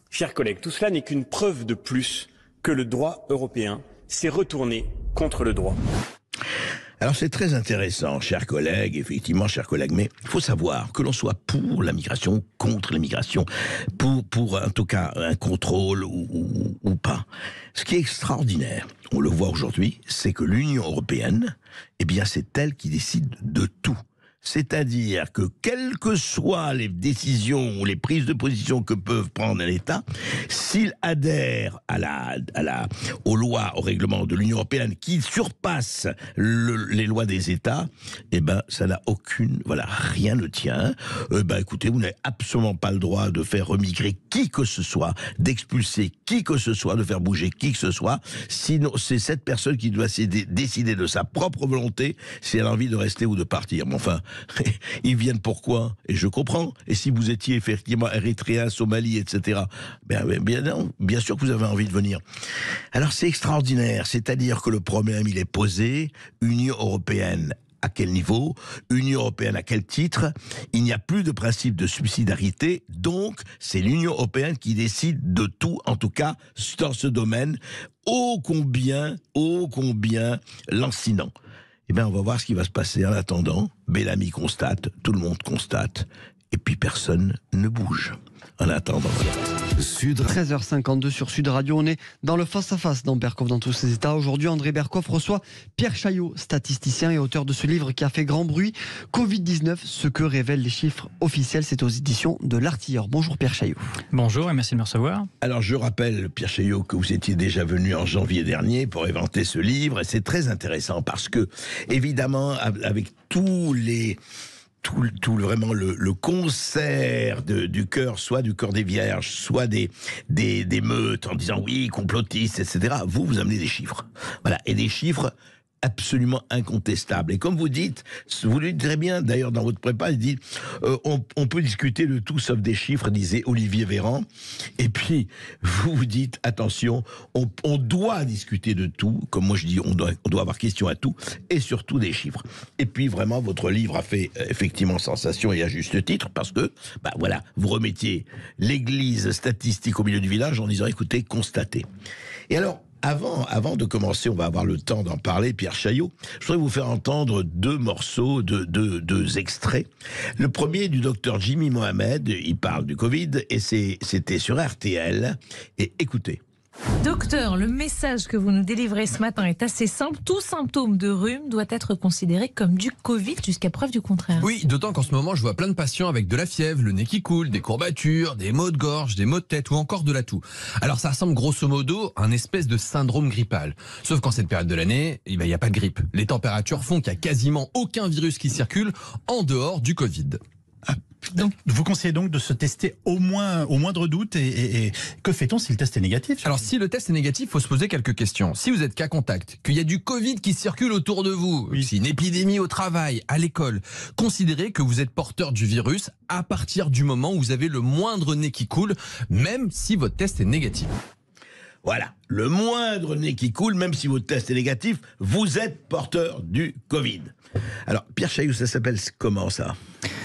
Chers collègues, tout cela n'est qu'une preuve de plus que le droit européen s'est retourné contre le droit. Alors c'est très intéressant, chers collègues, effectivement, chers collègues, mais il faut savoir que l'on soit pour la migration, contre l'immigration, pour en tout cas un contrôle ou pas. Ce qui est extraordinaire, on le voit aujourd'hui, c'est que l'Union européenne, c'est elle qui décide de tout. C'est-à-dire que quelles que soient les décisions ou les prises de position que peuvent prendre l'État, s'il adhère aux lois, au règlement de l'Union européenne qui surpassent les lois des États, eh ben, ça n'a rien ne tient. Écoutez, vous n'avez absolument pas le droit de faire remigrer qui que ce soit, d'expulser qui que ce soit, de faire bouger qui que ce soit. Sinon, c'est cette personne qui doit décider de sa propre volonté si elle a envie de rester ou de partir. Mais enfin, ils viennent pourquoi? Et je comprends. Et si vous étiez effectivement érythréen, Somalie, etc., bien sûr que vous avez envie de venir. Alors c'est extraordinaire. C'est-à-dire que le problème, il est posé. Union européenne, à quel niveau? Union européenne, à quel titre? Il n'y a plus de principe de subsidiarité, donc c'est l'Union européenne qui décide de tout, en tout cas dans ce domaine, ô combien lancinant. Eh bien, on va voir ce qui va se passer. En attendant, Bellamy constate, tout le monde constate, et puis personne ne bouge. En attendant, 13h52 sur Sud Radio, on est dans le face-à-face dans Berkoff dans tous ses états. Aujourd'hui, André Berkoff reçoit Pierre Chaillot, statisticien et auteur de ce livre qui a fait grand bruit, Covid-19, ce que révèlent les chiffres officiels. C'est aux éditions de l'Artilleur. Bonjour Pierre Chaillot. Bonjour et merci de me recevoir. Alors je rappelle, Pierre Chaillot, que vous étiez déjà venu en janvier dernier pour éventer ce livre, et c'est très intéressant parce que, évidemment, avec vraiment le concert du chœur, soit du chœur des vierges, soit des meutes en disant oui, complotistes, etc. Vous amenez des chiffres. Voilà. Et des chiffres absolument incontestable. Et comme vous dites, vous le dites très bien, d'ailleurs dans votre prépa, il dit on peut discuter de tout sauf des chiffres, disait Olivier Véran. Et puis, vous dites, attention, on doit discuter de tout, comme moi je dis, on doit avoir question à tout, et surtout des chiffres. Et puis vraiment, votre livre a fait effectivement sensation, et à juste titre, parce que, vous remettiez l'église statistique au milieu du village en disant, écoutez, constatez. Et alors, avant de commencer, on va avoir le temps d'en parler, Pierre Chaillot. Je voudrais vous faire entendre deux morceaux, deux extraits. Le premier du docteur Jimmy Mohamed, il parle du Covid, et c'était sur RTL. Et écoutez. Docteur, le message que vous nous délivrez ce matin est assez simple. Tout symptôme de rhume doit être considéré comme du Covid jusqu'à preuve du contraire. Oui, d'autant qu'en ce moment, je vois plein de patients avec de la fièvre, le nez qui coule, des courbatures, des maux de gorge, des maux de tête ou encore de la toux. Alors ça ressemble grosso modo à un espèce de syndrome grippal. Sauf qu'en cette période de l'année, il n'y a pas de grippe. Les températures font qu'il n'y a quasiment aucun virus qui circule en dehors du Covid. Donc, vous conseillez donc de se tester au moindre doute et que fait-on si le test est négatif? Alors si le test est négatif, il faut se poser quelques questions. Si vous êtes cas contact, qu'il y a du Covid qui circule autour de vous, si une épidémie au travail, à l'école, considérez que vous êtes porteur du virus à partir du moment où vous avez le moindre nez qui coule, même si votre test est négatif. Voilà, le moindre nez qui coule, même si votre test est négatif, vous êtes porteur du Covid. Alors, Pierre Chaillot, ça s'appelle comment ça?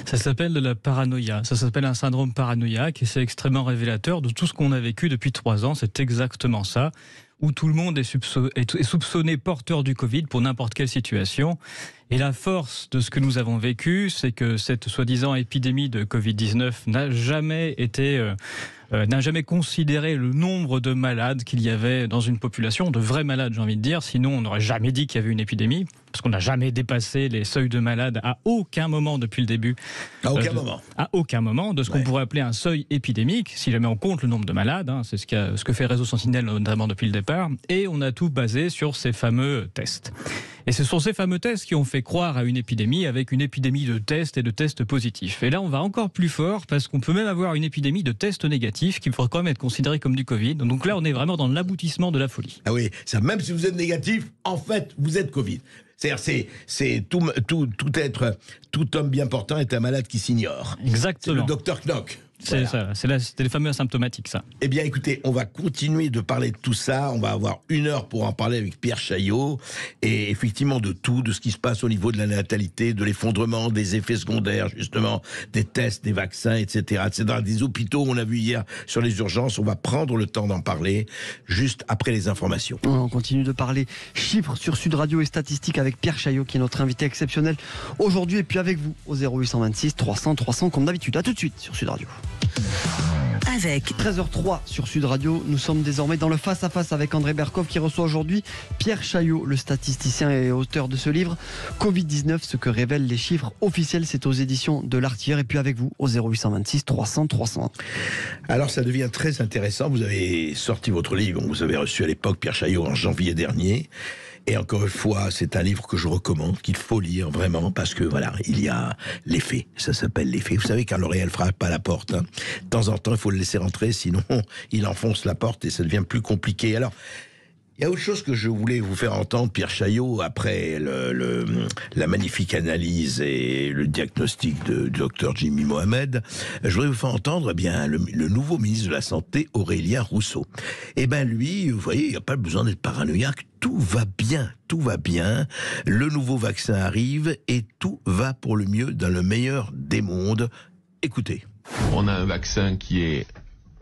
Ça s'appelle de la paranoïa. Ça s'appelle un syndrome paranoïaque et c'est extrêmement révélateur de tout ce qu'on a vécu depuis 3 ans. C'est exactement ça, où tout le monde est soupçonné porteur du Covid pour n'importe quelle situation. Et la force de ce que nous avons vécu, c'est que cette soi-disant épidémie de Covid-19 n'a jamais considéré le nombre de malades qu'il y avait dans une population, de vrais malades, j'ai envie de dire. Sinon, on n'aurait jamais dit qu'il y avait une épidémie, parce qu'on n'a jamais dépassé les seuils de malades à aucun moment depuis le début. À aucun moment. À aucun moment de ce qu'on pourrait appeler un seuil épidémique, si jamais on compte le nombre de malades. C'est ce que fait Réseau Sentinelle, notamment depuis le départ. Et on a tout basé sur ces fameux tests. Et ce sont ces fameux tests qui ont fait croire à une épidémie avec une épidémie de tests et de tests positifs. Et là, on va encore plus fort parce qu'on peut même avoir une épidémie de tests négatifs qui pourrait quand même être considérée comme du Covid. Donc là, on est vraiment dans l'aboutissement de la folie. Ah oui, ça, même si vous êtes négatif, en fait, vous êtes Covid. C'est-à-dire, tout homme bien portant est un malade qui s'ignore. Exactement. C'est le docteur Knock. C'est ça, c'est les fameux asymptomatiques, ça. Eh bien, écoutez, on va continuer de parler de tout ça. On va avoir 1 heure pour en parler avec Pierre Chaillot. Et effectivement, de tout, de ce qui se passe au niveau de la natalité, de l'effondrement, des effets secondaires, justement, des tests, des vaccins, etc. Dans des hôpitaux, on a vu hier sur les urgences. On va prendre le temps d'en parler juste après les informations. On continue de parler chiffres sur Sud Radio et statistiques avec Pierre Chaillot, qui est notre invité exceptionnel aujourd'hui. Et puis avec vous, au 0826 300 300, comme d'habitude. À tout de suite sur Sud Radio. avec 13h03 sur Sud Radio. Nous sommes désormais dans le face-à-face avec André Berkoff qui reçoit aujourd'hui Pierre Chaillot, le statisticien et auteur de ce livre Covid-19, ce que révèlent les chiffres officiels. C'est aux éditions de l'Artilleur. Et puis avec vous au 0826 300 300. Alors ça devient très intéressant. Vous avez sorti votre livre, vous avez reçu à l'époque Pierre Chaillot en janvier dernier. Et encore une fois, c'est un livre que je recommande, qu'il faut lire vraiment, parce que voilà, il y a les faits. Ça s'appelle les faits. Vous savez, quand le réel frappe à la porte, hein, de temps en temps, il faut le laisser rentrer, sinon il enfonce la porte et ça devient plus compliqué. Alors, il y a autre chose que je voulais vous faire entendre, Pierre Chaillot, après la magnifique analyse et le diagnostic de Dr Jimmy Mohamed. Je voudrais vous faire entendre le nouveau ministre de la Santé, Aurélien Rousseau. Eh bien lui, vous voyez, il n'y a pas besoin d'être paranoïaque. Tout va bien, tout va bien. Le nouveau vaccin arrive et tout va pour le mieux dans le meilleur des mondes. Écoutez. On a un vaccin qui est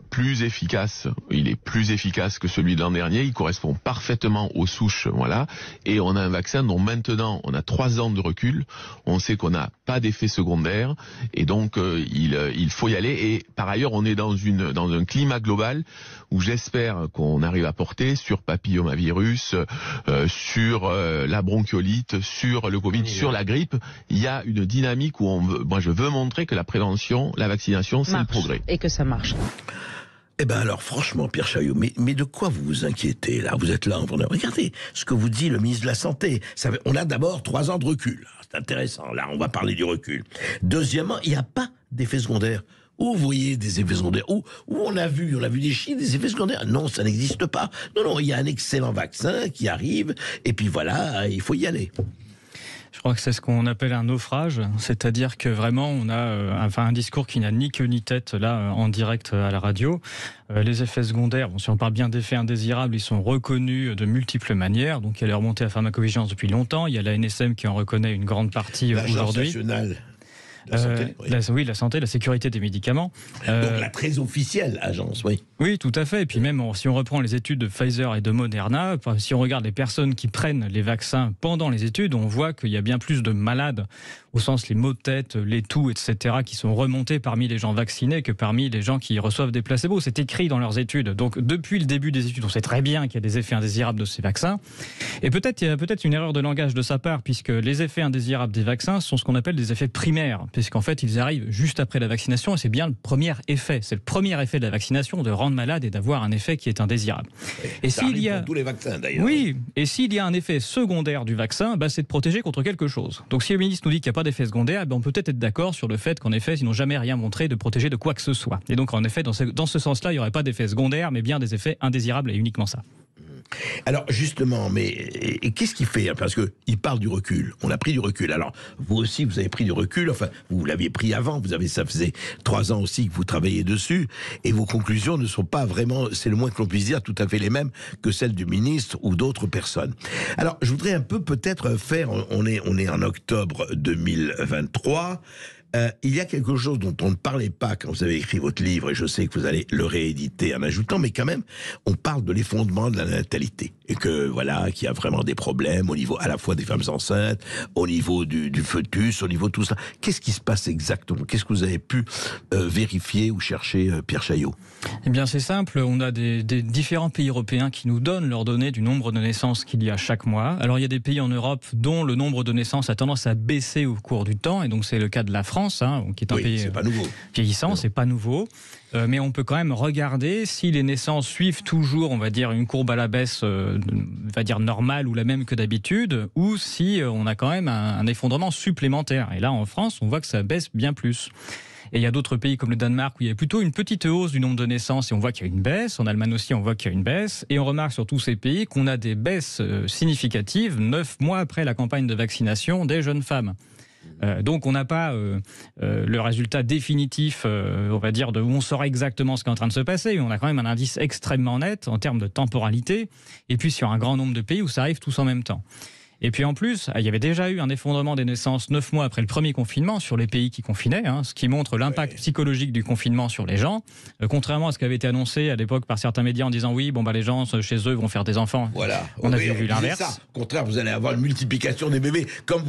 plus efficace, il est plus efficace que celui de l'an dernier, il correspond parfaitement aux souches, voilà, et on a un vaccin dont maintenant on a 3 ans de recul, on sait qu'on n'a pas d'effet secondaire, et donc il faut y aller, et par ailleurs on est dans un climat global où j'espère qu'on arrive à porter sur papillomavirus, sur la bronchiolite, sur le Covid, sur la grippe, il y a une dynamique où moi je veux montrer que la prévention, la vaccination, c'est le progrès. Et que ça marche. Eh ben alors, franchement, Pierre Chaillot, mais de quoi vous vous inquiétez, là? Vous êtes là en train de... Regardez ce que vous dit le ministre de la Santé. On a d'abord 3 ans de recul. C'est intéressant, là, on va parler du recul. Deuxièmement, il n'y a pas d'effets secondaires. Où vous voyez des effets secondaires? Où on a vu des chiffres, des effets secondaires? Non, ça n'existe pas. Non, il y a un excellent vaccin qui arrive, et puis voilà, il faut y aller. Je crois que c'est ce qu'on appelle un naufrage, c'est-à-dire que vraiment on a un discours qui n'a ni queue ni tête là en direct à la radio. Les effets secondaires, si on parle bien d'effets indésirables, ils sont reconnus de multiples manières. Donc il y a les remontées à pharmacovigilance depuis longtemps, il y a la NSM qui en reconnaît une grande partie aujourd'hui. La santé, oui. La santé, la sécurité des médicaments. Donc la très officielle agence, oui. Oui, tout à fait. Et puis même, si on reprend les études de Pfizer et de Moderna, si on regarde les personnes qui prennent les vaccins pendant les études, on voit qu'il y a bien plus de malades, au sens les maux de tête, les toux, etc., qui sont remontés parmi les gens vaccinés que parmi les gens qui reçoivent des placebos. C'est écrit dans leurs études. Donc depuis le début des études, on sait très bien qu'il y a des effets indésirables de ces vaccins. Et peut-être il y a une erreur de langage de sa part, puisque les effets indésirables des vaccins sont ce qu'on appelle des effets primaires, puisqu'en fait ils arrivent juste après la vaccination, et c'est bien le premier effet. C'est le premier effet de la vaccination, de rendre malade et d'avoir un effet qui est indésirable. Et s'il y a tous les vaccins d'ailleurs. Oui, et s'il y a un effet secondaire du vaccin, c'est de protéger contre quelque chose. Donc si le ministre nous dit qu'il n'y a pas d'effet secondaire, on peut peut-être être d'accord sur le fait qu'en effet, ils n'ont jamais rien montré de protéger de quoi que ce soit. Et donc en effet, dans ce sens-là, il n'y aurait pas d'effet secondaire, mais bien des effets indésirables et uniquement ça. Alors justement, mais qu'est-ce qu'il fait? Parce qu'il parle du recul. On a pris du recul. Alors vous aussi, vous avez pris du recul. Enfin, vous l'aviez pris avant. Ça faisait 3 ans aussi que vous travaillez dessus. Et vos conclusions ne sont pas vraiment, c'est le moins que l'on puisse dire, tout à fait les mêmes que celles du ministre ou d'autres personnes. Alors je voudrais un peu peut-être faire. On est en octobre 2023. Il y a quelque chose dont on ne parlait pas quand vous avez écrit votre livre, et je sais que vous allez le rééditer en ajoutant, mais quand même, on parle de l'effondrement de la natalité. Et que, voilà, qu'il y a vraiment des problèmes au niveau à la fois des femmes enceintes, au niveau du fœtus, au niveau de tout ça. Qu'est-ce qui se passe exactement? Qu'est-ce que vous avez pu vérifier ou chercher, Pierre Chaillot? Eh bien, c'est simple. On a des différents pays européens qui nous donnent leurs données du nombre de naissances qu'il y a chaque mois. Alors, il y a des pays en Europe dont le nombre de naissances a tendance à baisser au cours du temps, et donc c'est le cas de la France. Qui est un pays vieillissant, c'est pas nouveau. Mais on peut quand même regarder si les naissances suivent toujours, on va dire, une courbe à la baisse, on va dire normale ou la même que d'habitude, ou si on a quand même un effondrement supplémentaire. Et là, en France, on voit que ça baisse bien plus. Et il y a d'autres pays comme le Danemark où il y a plutôt une petite hausse du nombre de naissances et on voit qu'il y a une baisse. En Allemagne aussi, on voit qu'il y a une baisse. Et on remarque sur tous ces pays qu'on a des baisses significatives 9 mois après la campagne de vaccination des jeunes femmes. Donc on n'a pas le résultat définitif, on va dire, de où on saura exactement ce qui est en train de se passer. On a quand même un indice extrêmement net en termes de temporalité, et puis sur un grand nombre de pays où ça arrive tous en même temps. Et puis en plus, il y avait déjà eu un effondrement des naissances 9 mois après le premier confinement sur les pays qui confinaient, ce qui montre l'impact psychologique du confinement sur les gens. Contrairement à ce qui avait été annoncé à l'époque par certains médias en disant oui, les gens chez eux vont faire des enfants. Voilà. On a vu l'inverse. Au contraire, vous allez avoir une multiplication des bébés. Comme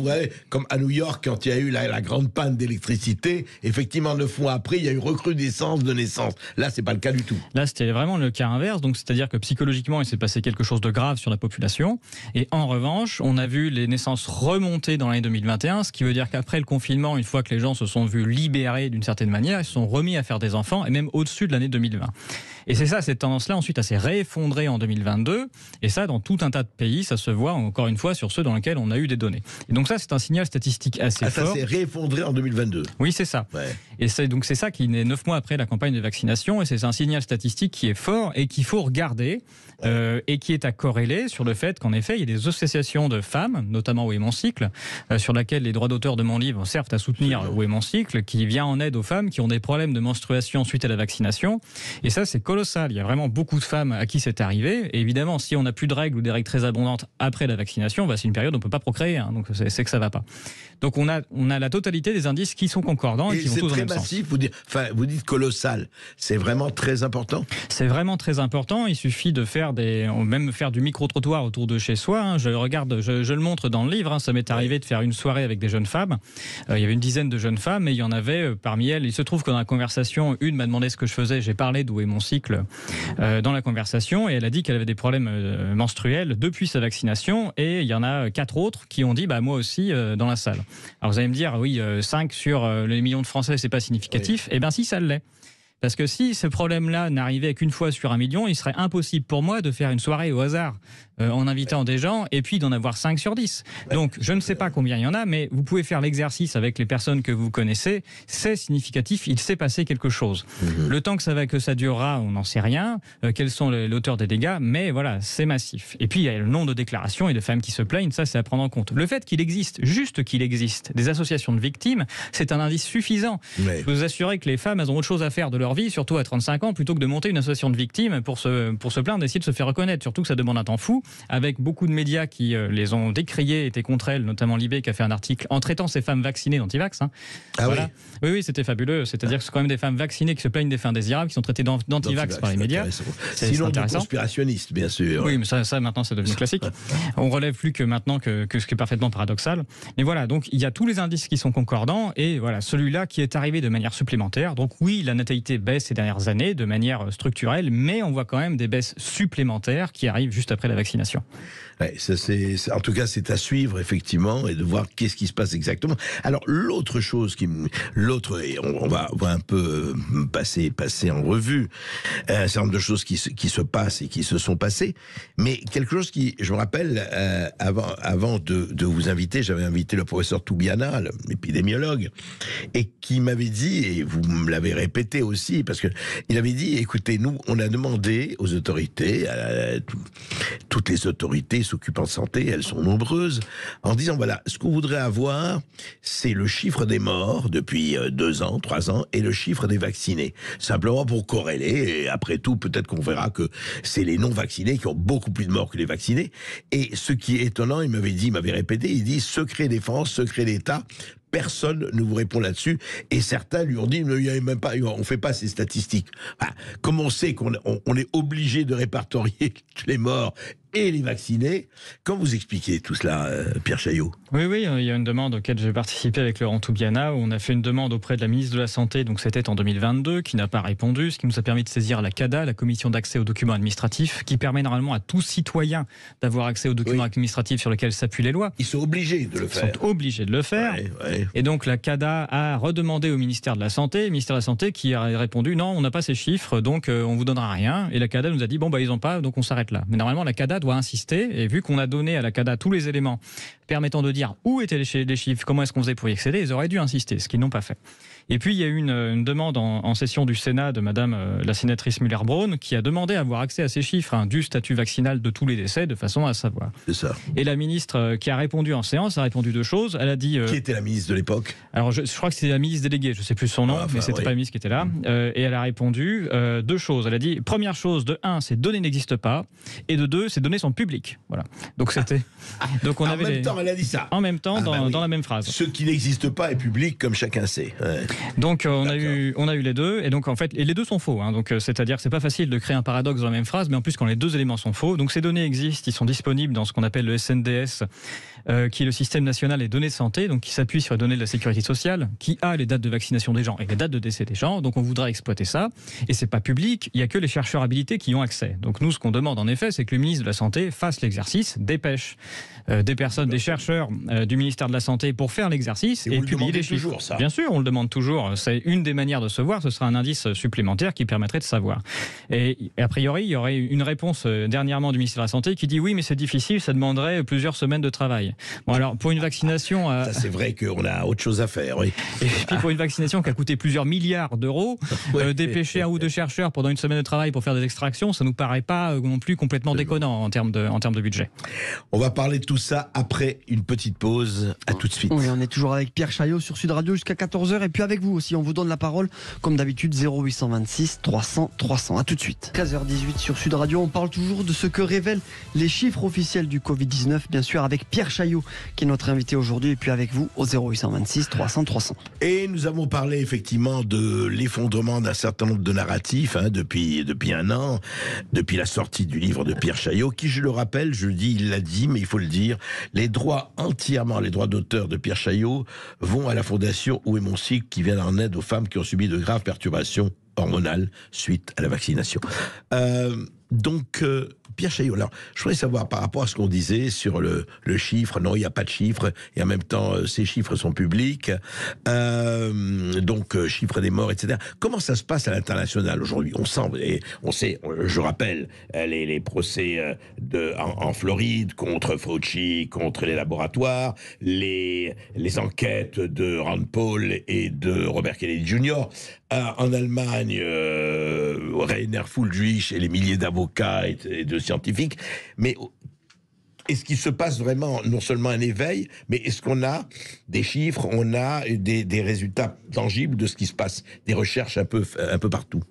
à New York, quand il y a eu la grande panne d'électricité, effectivement, 9 mois après, il y a eu recrudescence de naissance. Là, c'est pas le cas du tout. Là, c'était vraiment le cas inverse. Donc, c'est-à-dire que psychologiquement, il s'est passé quelque chose de grave sur la population. Et en revanche, on a vu les naissances remonter dans l'année 2021, ce qui veut dire qu'après le confinement, une fois que les gens se sont vus libérés d'une certaine manière, ils se sont remis à faire des enfants, et même au-dessus de l'année 2020. Et c'est ça, cette tendance-là, ensuite, elle s'est réeffondrée en 2022. Et ça, dans tout un tas de pays, ça se voit encore une fois sur ceux dans lesquels on a eu des données. Et donc ça, c'est un signal statistique assez fort. Ça s'est réeffondré en 2022. Oui, c'est ça. Ouais. Et c'est ça qui naît 9 mois après la campagne de vaccination. Et c'est un signal statistique qui est fort et qu'il faut regarder et qui est à corréler sur le fait qu'en effet, il y a des associations de femmes, notamment Où est mon cycle, sur laquelle les droits d'auteur de mon livre servent à soutenir Où est mon cycle, qui vient en aide aux femmes qui ont des problèmes de menstruation suite à la vaccination. Et ça, c'est colossal. Il y a vraiment beaucoup de femmes à qui c'est arrivé. Et évidemment, si on n'a plus de règles ou des règles très abondantes après la vaccination, c'est une période où on ne peut pas procréer. Donc c'est que ça ne va pas. Donc on a la totalité des indices qui sont concordants et qui vont tous dans le même sens. C'est très massif, vous dites colossal. C'est vraiment très important. C'est vraiment très important. Il suffit de faire même faire du micro-trottoir autour de chez soi. Je le montre dans le livre. Ça m'est arrivé de faire une soirée avec des jeunes femmes. Il y avait une dizaine de jeunes femmes et il y en avait parmi elles. Il se trouve que dans la conversation, une m'a demandé ce que je faisais. J'ai parlé d'Où est mon cycle dans la conversation et elle a dit qu'elle avait des problèmes menstruels depuis sa vaccination et il y en a 4 autres qui ont dit moi aussi dans la salle. Alors vous allez me dire, oui, 5 sur les millions de Français, c'est pas significatif. Eh bien si, ça l'est. Parce que si ce problème-là n'arrivait qu'une fois sur 1 million, il serait impossible pour moi de faire une soirée au hasard en invitant des gens et puis d'en avoir 5 sur 10. Donc je ne sais pas combien il y en a, mais vous pouvez faire l'exercice avec les personnes que vous connaissez. C'est significatif, il s'est passé quelque chose. Le temps que ça durera, on n'en sait rien. Quels sont l'auteur des dégâts, mais voilà, c'est massif. Et puis il y a le nombre de déclarations et de femmes qui se plaignent, ça c'est à prendre en compte. Le fait qu'il existe des associations de victimes, c'est un indice suffisant. Je peux vous assurer que les femmes, elles ont autre chose à faire de leur vie, surtout à 35 ans, plutôt que de monter une association de victimes pour se plaindre, d'essayer de se faire reconnaître. Surtout que ça demande un temps fou, avec beaucoup de médias qui les ont décriés, étaient contre elles, notamment Libé qui a fait un article en traitant ces femmes vaccinées d'antivax. Voilà. Oui, c'était fabuleux. C'est-à-dire que c'est quand même des femmes vaccinées qui se plaignent des fins indésirables, qui sont traitées d'antivax par les médias. Sinon, des conspirationnistes, bien sûr. Oui, mais ça maintenant, c'est devenu classique. On relève plus que maintenant que ce qui est parfaitement paradoxal. Mais voilà, donc il y a tous les indices qui sont concordants et voilà, celui-là qui est arrivé de manière supplémentaire. Donc oui, la natalité baisse ces dernières années de manière structurelle, mais on voit quand même des baisses supplémentaires qui arrivent juste après la vaccination. Ouais, en tout cas, c'est à suivre effectivement et de voir qu'est-ce qui se passe exactement. Alors l'autre chose on va un peu passer en revue un certain nombre de choses qui se passent et qui se sont passées, mais quelque chose qui, je me rappelle, avant de vous inviter, j'avais invité le professeur Toubiana, l'épidémiologue, et qui m'avait dit, et vous me l'avez répété aussi, parce que il avait dit, écoutez, nous, on a demandé aux autorités, toutes les autorités s'occupant de santé, elles sont nombreuses, en disant, voilà, ce qu'on voudrait avoir, c'est le chiffre des morts depuis 2 ans, 3 ans, et le chiffre des vaccinés. Simplement pour corréler, et après tout, peut-être qu'on verra que c'est les non-vaccinés qui ont beaucoup plus de morts que les vaccinés. Et ce qui est étonnant, il m'avait répété, il dit, secret défense, secret d'État, personne ne vous répond là-dessus. Et certains lui ont dit, mais il y a même pas, on fait pas ces statistiques. Comme on sait qu'on est obligé de répertorier les morts et les vaccinés, comment vous expliquez tout cela, Pierre Chaillot ? Oui, il y a une demande auquel j'ai participé avec Laurent Toubiana, où on a fait une demande auprès de la ministre de la Santé, donc c'était en 2022, qui n'a pas répondu, ce qui nous a permis de saisir la CADA, la Commission d'accès aux documents administratifs, qui permet normalement à tout citoyen d'avoir accès aux documents administratifs sur lesquels s'appuient les lois. Ils sont obligés de le faire. Ils sont obligés de le faire. Ouais. Et donc la CADA a redemandé au ministère de la Santé, le ministère de la Santé qui a répondu non, on n'a pas ces chiffres, donc on vous donnera rien. Et la CADA nous a dit bon ils n'ont pas, donc on s'arrête là. Mais normalement la CADA doit insister, et vu qu'on a donné à la CADA tous les éléments, permettant de dire où étaient les chiffres, comment est-ce qu'on faisait pour y accéder, ils auraient dû insister, ce qu'ils n'ont pas fait. Et puis il y a eu une demande en session du Sénat de Madame la sénatrice Müller-Bronn qui a demandé à avoir accès à ces chiffres du statut vaccinal de tous les décès de façon à savoir. C'est ça. Et la ministre qui a répondu en séance a répondu deux choses. Elle a dit... Qui était la ministre de l'époque? Alors je crois que c'était la ministre déléguée, je ne sais plus son nom, mais c'était pas la ministre qui était là. Et elle a répondu deux choses. Elle a dit, première chose, de 1, ces données n'existent pas, et de 2, ces données sont publiques. Voilà. Donc c'était... Donc on en avait même temps, elle a dit ça. En même temps, dans la même phrase. Ce qui n'existe pas est public, comme chacun sait. Ouais. Donc on a eu les deux, et donc en fait, et les deux sont faux. Donc c'est-à-dire que c'est pas facile de créer un paradoxe dans la même phrase, mais en plus quand les deux éléments sont faux. Donc ces données existent, ils sont disponibles dans ce qu'on appelle le SNDS, qui est le système national des données de santé, donc qui s'appuie sur les données de la sécurité sociale, qui a les dates de vaccination des gens et les dates de décès des gens. Donc on voudrait exploiter ça, et c'est pas public. Il y a que les chercheurs habilités qui y ont accès. Donc nous, ce qu'on demande en effet, c'est que le ministre de la Santé fasse l'exercice, dépêche des personnes, des chercheurs du ministère de la Santé pour faire l'exercice et publier les chiffres. Toujours, ça. Bien sûr, on le demande toujours. C'est une des manières de se voir. Ce sera un indice supplémentaire qui permettrait de savoir. Et a priori, il y aurait une réponse dernièrement du ministère de la Santé qui dit oui, mais c'est difficile, ça demanderait plusieurs semaines de travail. Bon, alors pour une vaccination, ça c'est vrai qu'on a autre chose à faire, oui. Et puis pour une vaccination qui a coûté plusieurs milliards d'euros, dépêcher un ou deux chercheurs pendant une semaine de travail pour faire des extractions, ça nous paraît pas non plus complètement déconnant en termes de budget. On va parler de tout ça après une petite pause. À tout de suite. Oui, on est toujours avec Pierre Chaillot sur Sud Radio jusqu'à 14h, et puis avec vous aussi, on vous donne la parole comme d'habitude, 0826 300 300. À tout de suite. 13h18 sur Sud Radio, on parle toujours de ce que révèlent les chiffres officiels du Covid-19, bien sûr avec Pierre Chaillot qui est notre invité aujourd'hui, et puis avec vous au 0826 300 300. Et nous avons parlé effectivement de l'effondrement d'un certain nombre de narratifs depuis un an, depuis la sortie du livre de Pierre Chaillot, qui, je le rappelle, je le dis, il l'a dit, mais il faut le dire, les droits d'auteur de Pierre Chaillot vont à la fondation Où est mon cycle, qui vient en aide aux femmes qui ont subi de graves perturbations hormonales suite à la vaccination. Donc, Pierre Chaillot, alors, je voudrais savoir par rapport à ce qu'on disait sur le chiffre, non, il n'y a pas de chiffre, et en même temps, ces chiffres sont publics, donc chiffre des morts, etc. Comment ça se passe à l'international aujourd'hui? On sait, je rappelle, les procès en Floride contre Fauci, contre les laboratoires, les enquêtes de Rand Paul et de Robert Kennedy Jr., en Allemagne, Rainer Fulgich et les milliers d'avocats et de scientifiques. Mais est-ce qu'il se passe vraiment non seulement un éveil, mais est-ce qu'on a des chiffres, on a des résultats tangibles de ce qui se passe, des recherches un peu partout?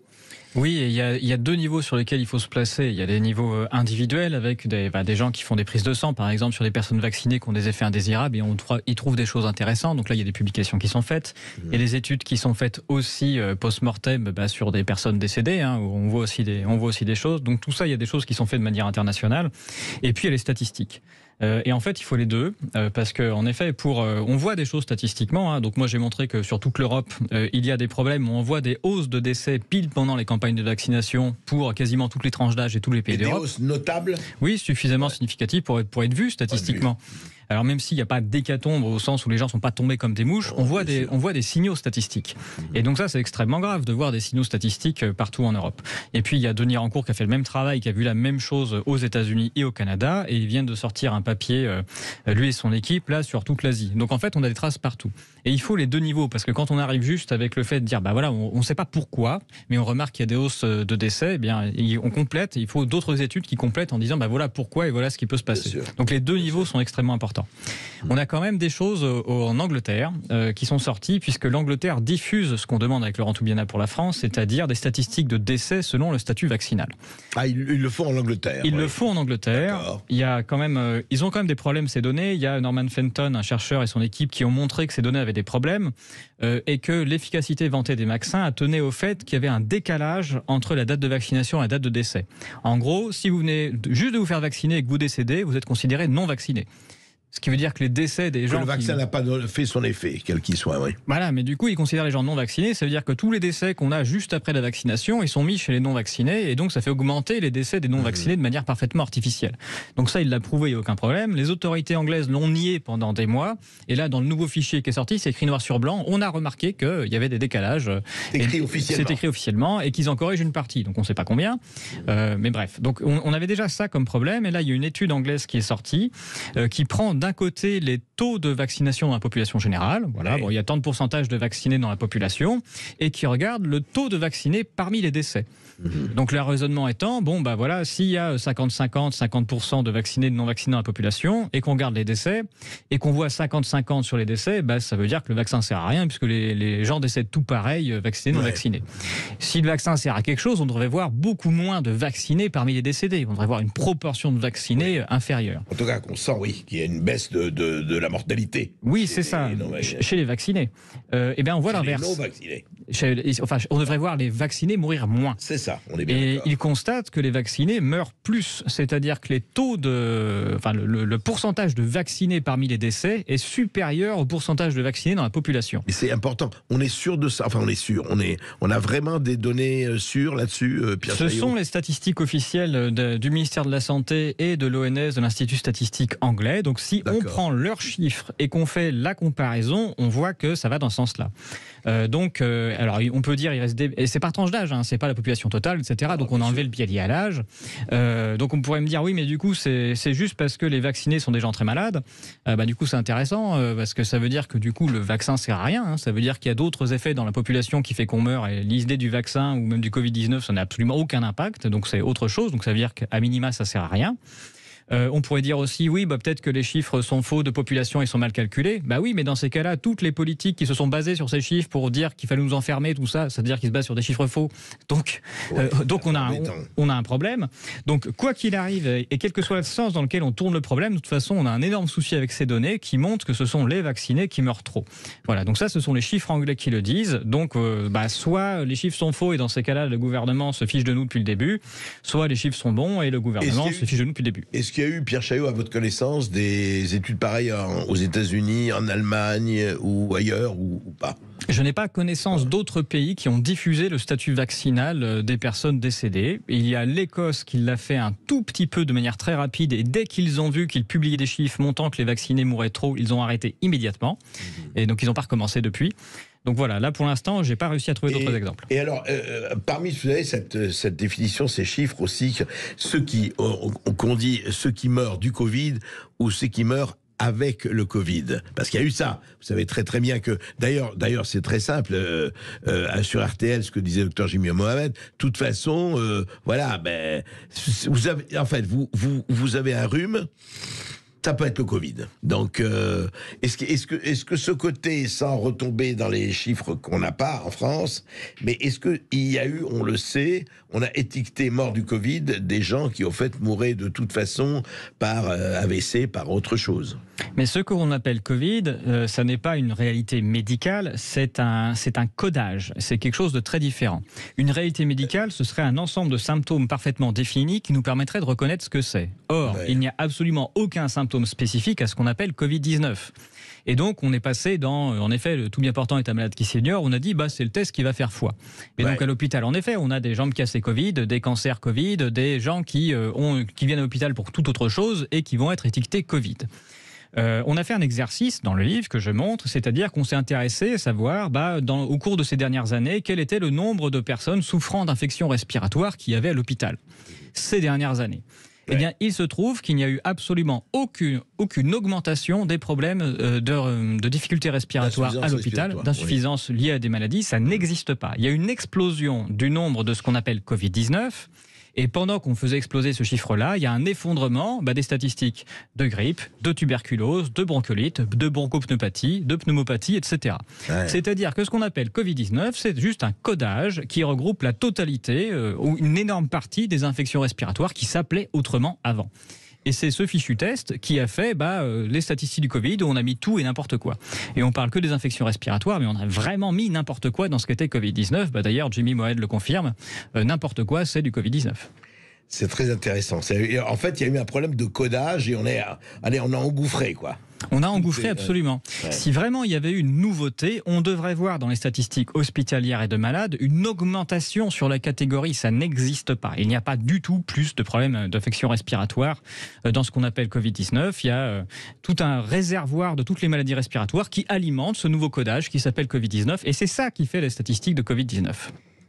Oui, il y a deux niveaux sur lesquels il faut se placer. Il y a des niveaux individuels avec des gens qui font des prises de sang, par exemple, sur des personnes vaccinées qui ont des effets indésirables, et ils trouvent des choses intéressantes. Donc là, il y a des publications qui sont faites. Il y a des études qui sont faites aussi post-mortem sur des personnes décédées, où on voit aussi des choses. Donc tout ça, il y a des choses qui sont faites de manière internationale. Et puis il y a les statistiques. Et en fait, il faut les deux, parce que en effet, on voit des choses statistiquement. Donc moi, j'ai montré que sur toute l'Europe, il y a des problèmes. On voit des hausses de décès pile pendant les campagnes de vaccination pour quasiment toutes les tranches d'âge et tous les pays d'Europe. Des hausses notables. Oui, suffisamment significatives pour être vues statistiquement. Alors même s'il n'y a pas d'hécatombe au sens où les gens ne sont pas tombés comme des mouches, on voit des signaux statistiques. Et donc ça, c'est extrêmement grave de voir des signaux statistiques partout en Europe. Et puis il y a Denis Rancourt qui a fait le même travail, qui a vu la même chose aux États-Unis et au Canada, et ils viennent de sortir un papier, lui et son équipe, là sur toute l'Asie. Donc en fait, on a des traces partout. Et il faut les deux niveaux, parce que quand on arrive juste avec le fait de dire, on ne sait pas pourquoi, mais on remarque qu'il y a des hausses de décès, eh bien on complète. Il faut d'autres études qui complètent en disant, voilà pourquoi et voilà ce qui peut se passer. Donc les deux niveaux sont extrêmement importants. On a quand même des choses en Angleterre qui sont sorties, puisque l'Angleterre diffuse ce qu'on demande avec Laurent Toubiana pour la France, c'est-à-dire des statistiques de décès selon le statut vaccinal. Ah, ils le font en Angleterre. Ils le font en Angleterre. Il y a quand même, ils ont quand même des problèmes, ces données. Il y a Norman Fenton, un chercheur, et son équipe qui ont montré que ces données avaient des problèmes et que l'efficacité vantée des vaccins a tenu au fait qu'il y avait un décalage entre la date de vaccination et la date de décès. En gros, si vous venez juste de vous faire vacciner et que vous décédez, vous êtes considéré non vacciné. Ce qui veut dire que les décès des gens... Le vaccin n'a pas fait son effet, quel qu'il soit, oui. Voilà, mais du coup, ils considèrent les gens non vaccinés. Ça veut dire que tous les décès qu'on a juste après la vaccination, ils sont mis chez les non vaccinés, et donc ça fait augmenter les décès des non vaccinés de manière parfaitement artificielle. Donc ça, il l'a prouvé, il n'y a aucun problème. Les autorités anglaises l'ont nié pendant des mois, et là, dans le nouveau fichier qui est sorti, c'est écrit noir sur blanc, on a remarqué qu'il y avait des décalages. C'est écrit officiellement, et qu'ils en corrigent une partie. Donc on ne sait pas combien, mais bref. Donc on avait déjà ça comme problème, et là, il y a une étude anglaise qui est sortie, qui prend d'un côté les taux de vaccination dans la population générale, voilà, bon, il y a tant de pourcentage de vaccinés dans la population, et qui regarde le taux de vaccinés parmi les décès. Donc le raisonnement étant, bon bah voilà, s'il y a 50% de vaccinés et de non vaccinés dans la population, et qu'on regarde les décès, et qu'on voit 50-50 sur les décès, bah, ça veut dire que le vaccin sert à rien, puisque les gens décèdent tout pareil, vaccinés, non vaccinés. Si le vaccin sert à quelque chose, on devrait voir beaucoup moins de vaccinés parmi les décédés. On devrait voir une proportion de vaccinés inférieure. En tout cas, qu'on sent, oui, qu'il y a une baisse de la mortalité. Oui, c'est ça, chez les vaccinés. Eh bien, on voit l'inverse. Les non-vaccinés. Enfin, on devrait voir les vaccinés mourir moins. C'est ça, on est bien Et d'accord. il constate que les vaccinés meurent plus, c'est-à-dire que les taux le pourcentage de vaccinés parmi les décès est supérieur au pourcentage de vaccinés dans la population. Mais c'est important. On est sûr de ça. Enfin, on est sûr. On a vraiment des données sûres là-dessus, Pierre Ce Chaillot. sont les statistiques officielles du ministère de la Santé et de l'ONS, de l'Institut statistique anglais. Donc, si on prend leurs chiffres et qu'on fait la comparaison, on voit que ça va dans ce sens-là. Alors, on peut dire, et c'est par tranche d'âge, hein, c'est pas la population totale, etc. Donc, on a enlevé le biais lié à l'âge. Donc, on pourrait me dire, oui, mais du coup, c'est juste parce que les vaccinés sont des gens très malades. Du coup, c'est intéressant, parce que ça veut dire que du coup, le vaccin sert à rien. Hein. Ça veut dire qu'il y a d'autres effets dans la population qui fait qu'on meurt. Et l'idée du vaccin ou même du Covid-19, ça n'a absolument aucun impact. Donc, c'est autre chose. Donc, ça veut dire qu'à minima, ça sert à rien. On pourrait dire aussi, oui, peut-être que les chiffres sont faux de population et sont mal calculés. Bah oui, mais dans ces cas-là, toutes les politiques qui se sont basées sur ces chiffres pour dire qu'il fallait nous enfermer, tout ça, ça veut dire qu'ils se basent sur des chiffres faux. Donc on a un problème. Donc, quoi qu'il arrive, et quel que soit le sens dans lequel on tourne le problème, de toute façon, on a un énorme souci avec ces données qui montrent que ce sont les vaccinés qui meurent trop. Voilà, donc ça, ce sont les chiffres anglais qui le disent. Donc, soit les chiffres sont faux et dans ces cas-là, le gouvernement se fiche de nous depuis le début, soit les chiffres sont bons et le gouvernement se fiche de nous depuis le début. Est-ce qu'il y a eu, Pierre Chaillot, à votre connaissance, des études pareilles aux États-Unis, en Allemagne ou ailleurs ou pas? Je n'ai pas connaissance d'autres pays qui ont diffusé le statut vaccinal des personnes décédées. Il y a l'Écosse qui l'a fait un tout petit peu de manière très rapide et dès qu'ils ont vu qu'ils publiaient des chiffres montrant que les vaccinés mouraient trop, ils ont arrêté immédiatement. Et donc ils n'ont pas recommencé depuis. Donc voilà, là pour l'instant, j'ai pas réussi à trouver d'autres exemples. Et alors, parmi, vous savez, cette définition, ces chiffres aussi, ceux qui meurent du Covid ou ceux qui meurent avec le Covid, parce qu'il y a eu ça. Vous savez très très bien que, d'ailleurs c'est très simple, sur RTL, ce que disait le docteur Jimmy Mohamed, de toute façon, vous avez un rhume, ça peut être le Covid. Donc, est-ce que ce côté, sans retomber dans les chiffres qu'on n'a pas en France, mais est-ce qu'il y a eu, on le sait, on a étiqueté mort du Covid des gens qui, au fait, mouraient de toute façon par AVC, par autre chose? Mais ce qu'on appelle Covid, ça n'est pas une réalité médicale, c'est un codage. C'est quelque chose de très différent. Une réalité médicale, ce serait un ensemble de symptômes parfaitement définis qui nous permettraient de reconnaître ce que c'est. Or, il n'y a absolument aucun symptôme spécifique à ce qu'on appelle Covid-19. Et donc, on est passé dans, en effet, le tout bien portant est un malade qui s'ignore. On a dit, c'est le test qui va faire foi. Et donc, à l'hôpital, en effet, on a des jambes cassées Covid, des cancers Covid, des gens qui viennent à l'hôpital pour toute autre chose et qui vont être étiquetés Covid. On a fait un exercice dans le livre que je montre, c'est-à-dire qu'on s'est intéressé à savoir, au cours de ces dernières années, quel était le nombre de personnes souffrant d'infections respiratoires qu'il y avait à l'hôpital ces dernières années. Eh bien, il se trouve qu'il n'y a eu absolument aucune augmentation des problèmes de difficultés respiratoires à l'hôpital, d'insuffisance liée à des maladies. Ça n'existe pas. Il y a une explosion du nombre de ce qu'on appelle Covid-19. Et pendant qu'on faisait exploser ce chiffre-là, il y a un effondrement des statistiques de grippe, de tuberculose, de bronchiolite, de bronchopneumopathie, de pneumopathie, etc. Ouais. C'est-à-dire que ce qu'on appelle Covid-19, c'est juste un codage qui regroupe la totalité ou une énorme partie des infections respiratoires qui s'appelaient autrement avant. Et c'est ce fichu test qui a fait les statistiques du Covid où on a mis tout et n'importe quoi. Et on parle que des infections respiratoires, mais on a vraiment mis n'importe quoi dans ce qu'était Covid-19. D'ailleurs, Jimmy Mohamed le confirme, n'importe quoi, c'est du Covid-19. C'est très intéressant. En fait, il y a eu un problème de codage et on a engouffré, quoi. On a engouffré, absolument. Ouais. Si vraiment il y avait eu une nouveauté, on devrait voir dans les statistiques hospitalières et de malades une augmentation sur la catégorie. Ça n'existe pas. Il n'y a pas du tout plus de problèmes d'infection respiratoire dans ce qu'on appelle Covid-19. Il y a tout un réservoir de toutes les maladies respiratoires qui alimentent ce nouveau codage qui s'appelle Covid-19. Et c'est ça qui fait les statistiques de Covid-19.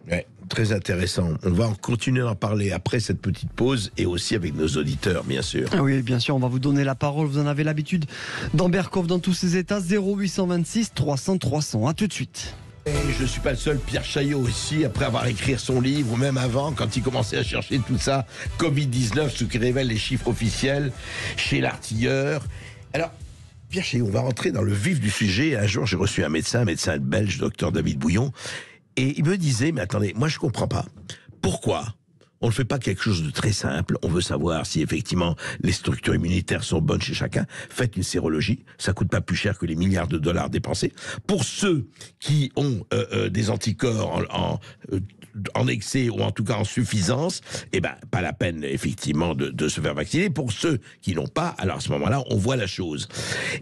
Ouais, très intéressant. On va en continuer d'en parler après cette petite pause et aussi avec nos auditeurs, bien sûr. Ah oui, bien sûr, on va vous donner la parole. Vous en avez l'habitude dans Berkoff dans tous ses états. 0826 300 300. À tout de suite. Et je ne suis pas le seul, Pierre Chaillot ici, après avoir écrit son livre, ou même avant, quand il commençait à chercher tout ça, Covid-19, ce qui révèle les chiffres officiels, chez l'artilleur. Alors, Pierre Chaillot, on va rentrer dans le vif du sujet. Un jour, j'ai reçu un médecin belge, docteur David Bouillon, et il me disait, mais attendez, moi je ne comprends pas. Pourquoi on ne fait pas quelque chose de très simple? On veut savoir si effectivement les structures immunitaires sont bonnes chez chacun. Faites une sérologie, ça coûte pas plus cher que les milliards de dollars dépensés. Pour ceux qui ont des anticorps en excès ou en tout cas en suffisance, eh ben pas la peine effectivement de se faire vacciner. Pour ceux qui n'ont pas, alors à ce moment-là, on voit la chose.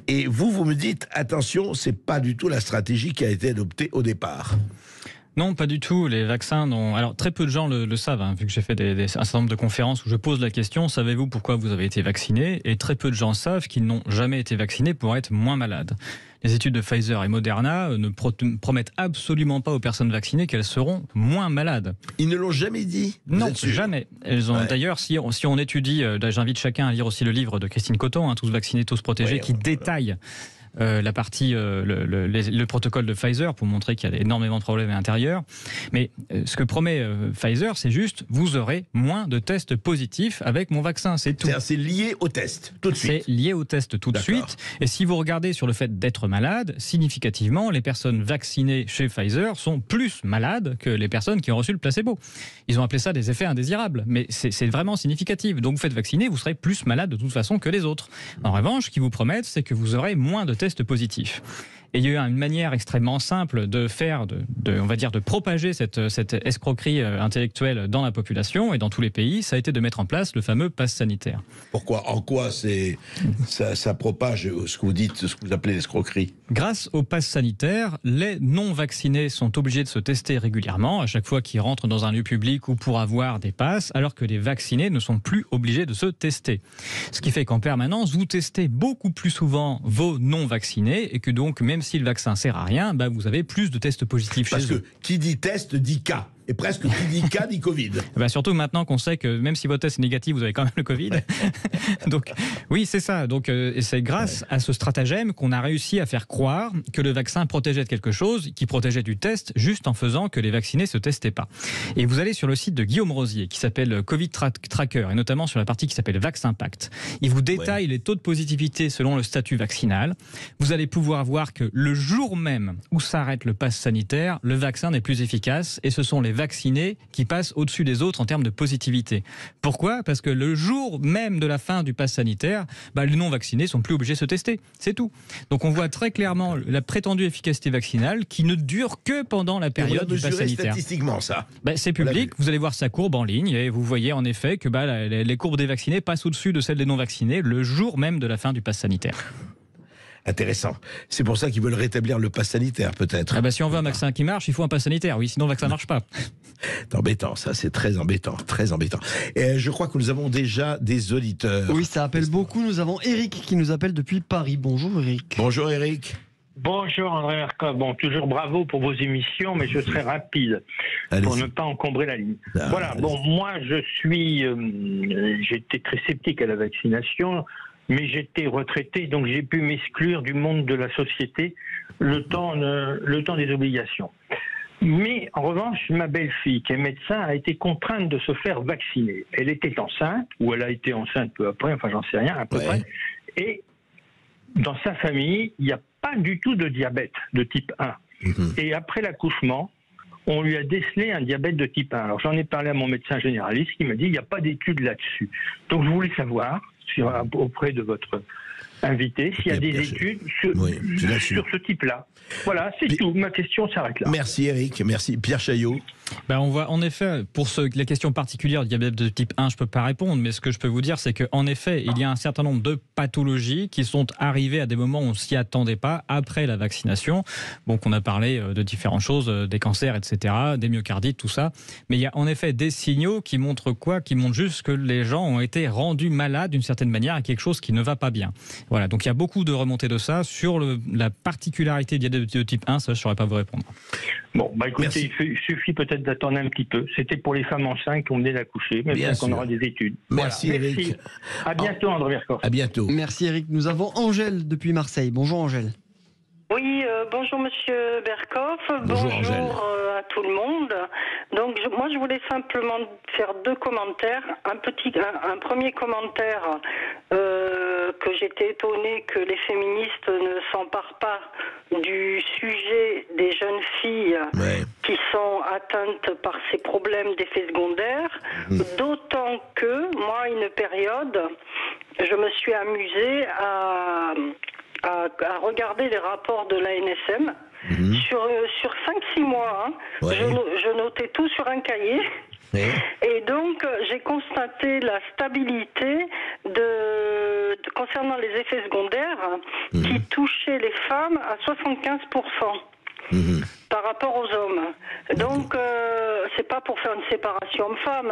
Et vous me dites, attention, c'est pas du tout la stratégie qui a été adoptée au départ. Non, pas du tout. Les vaccins, alors très peu de gens le savent, hein, vu que j'ai fait un certain nombre de conférences où je pose la question, savez-vous pourquoi vous avez été vacciné? Et très peu de gens savent qu'ils n'ont jamais été vaccinés pour être moins malades. Les études de Pfizer et Moderna ne promettent absolument pas aux personnes vaccinées qu'elles seront moins malades. Ils ne l'ont jamais dit? Non, jamais. Elles ont d'ailleurs, si on étudie, j'invite chacun à lire aussi le livre de Christine Coton, hein, Tous vaccinés, tous protégés, qui détaille la partie, le protocole de Pfizer pour montrer qu'il y a énormément de problèmes à l'intérieur. Mais ce que promet Pfizer, c'est juste, vous aurez moins de tests positifs avec mon vaccin, c'est tout. C'est lié au test, tout de suite. C'est lié au test tout de suite. Et si vous regardez sur le fait d'être malade, significativement, les personnes vaccinées chez Pfizer sont plus malades que les personnes qui ont reçu le placebo. Ils ont appelé ça des effets indésirables, mais c'est vraiment significatif. Donc vous faites vacciner, vous serez plus malade de toute façon que les autres. En revanche, ce qu'ils vous promettent, c'est que vous aurez moins de tests positifs. Et il y a eu une manière extrêmement simple de faire, on va dire, de propager cette escroquerie intellectuelle dans la population et dans tous les pays, ça a été de mettre en place le fameux pass sanitaire. Pourquoi? En quoi ça propage ce que vous dites, ce que vous appelez l'escroquerie? Grâce au pass sanitaire, les non-vaccinés sont obligés de se tester régulièrement à chaque fois qu'ils rentrent dans un lieu public ou pour avoir des passes, alors que les vaccinés ne sont plus obligés de se tester. Ce qui fait qu'en permanence, vous testez beaucoup plus souvent vos non-vaccinés et que donc, même si le vaccin sert à rien, vous avez plus de tests positifs chez eux. Parce que qui dit test dit cas. Et presque qui dit cas dit Covid. Surtout maintenant qu'on sait que même si votre test est négatif, vous avez quand même le Covid. Donc oui, c'est ça. Donc c'est grâce à ce stratagème qu'on a réussi à faire croire que le vaccin protégeait de quelque chose, qui protégeait du test, juste en faisant que les vaccinés se testaient pas. Et vous allez sur le site de Guillaume Rosier, qui s'appelle Covid Tracker, et notamment sur la partie qui s'appelle Vaccimpact. Il vous détaille les taux de positivité selon le statut vaccinal. Vous allez pouvoir voir que le jour même où s'arrête le pass sanitaire, le vaccin n'est plus efficace, et ce sont les vaccinés qui passent au-dessus des autres en termes de positivité. Pourquoi? Parce que le jour même de la fin du pass sanitaire, les non-vaccinés sont plus obligés de se tester. C'est tout. Donc on voit très clairement la prétendue efficacité vaccinale qui ne dure que pendant la période du pass sanitaire. Statistiquement ça. C'est public, vous allez voir sa courbe en ligne et vous voyez en effet que les courbes des vaccinés passent au-dessus de celles des non-vaccinés le jour même de la fin du pass sanitaire. Intéressant. C'est pour ça qu'ils veulent rétablir le pass sanitaire, peut-être. Si on veut un vaccin qui marche, il faut un pass sanitaire. Oui, sinon le vaccin ne marche pas. C'est embêtant, ça, c'est très embêtant, très embêtant. Et je crois que nous avons déjà des auditeurs. Oui, ça appelle beaucoup. Nous avons Eric qui nous appelle depuis Paris. Bonjour Eric. Bonjour Eric. Bonjour André Berkoff. Bon, toujours bravo pour vos émissions, mais je serai rapide pour ne pas encombrer la ligne. Moi j'étais très sceptique à la vaccination, mais j'étais retraité, donc j'ai pu m'exclure du monde de la société le temps des obligations. Mais en revanche, ma belle-fille, qui est médecin, a été contrainte de se faire vacciner. Elle était enceinte, ou elle a été enceinte peu après, enfin j'en sais rien, à peu près, et dans sa famille, il n'y a pas du tout de diabète de type 1. Et après l'accouchement, on lui a décelé un diabète de type 1. Alors j'en ai parlé à mon médecin généraliste qui m'a dit il n'y a pas d'études là-dessus. Donc je voulais savoir, auprès de votre invité, s'il y a des études sur ce type-là. Voilà, c'est tout. Ma question s'arrête là. Merci Eric, merci. Pierre Chaillot. On voit en effet, pour les questions particulières du diabète de type 1, je ne peux pas répondre, mais ce que je peux vous dire, c'est qu'en effet, il y a un certain nombre de pathologies qui sont arrivées à des moments où on ne s'y attendait pas après la vaccination. On a parlé de différentes choses, des cancers, etc., des myocardites, tout ça. Mais il y a en effet des signaux qui montrent quoi? Qui montrent juste que les gens ont été rendus malades d'une certaine manière à quelque chose qui ne va pas bien. Voilà, donc il y a beaucoup de remontées de ça. Sur la particularité du diabète de type 1, ça je ne saurais pas vous répondre. Bon, écoutez, il suffit peut-être d'attendre un petit peu. C'était pour les femmes enceintes qui ont venait d'accoucher, mais peut-être qu'on aura des études. Merci, voilà. Eric. Merci. À bientôt, André Berkoff. À bientôt. Merci Eric. Nous avons Angèle depuis Marseille. Bonjour Angèle. Oui, bonjour Monsieur Berkoff, bonjour à tout le monde. Donc moi je voulais simplement faire deux commentaires. Un premier commentaire que j'étais étonnée que les féministes ne s'emparent pas du sujet des jeunes filles qui sont atteintes par ces problèmes d'effets secondaires. D'autant que moi, à une période, je me suis amusée à regarder les rapports de l'ANSM sur 5-6 mois. Je notais tout sur un cahier. Et donc, j'ai constaté la stabilité concernant les effets secondaires qui touchaient les femmes à 75%. Par rapport aux hommes. Donc, c'est pas pour faire une séparation homme-femme,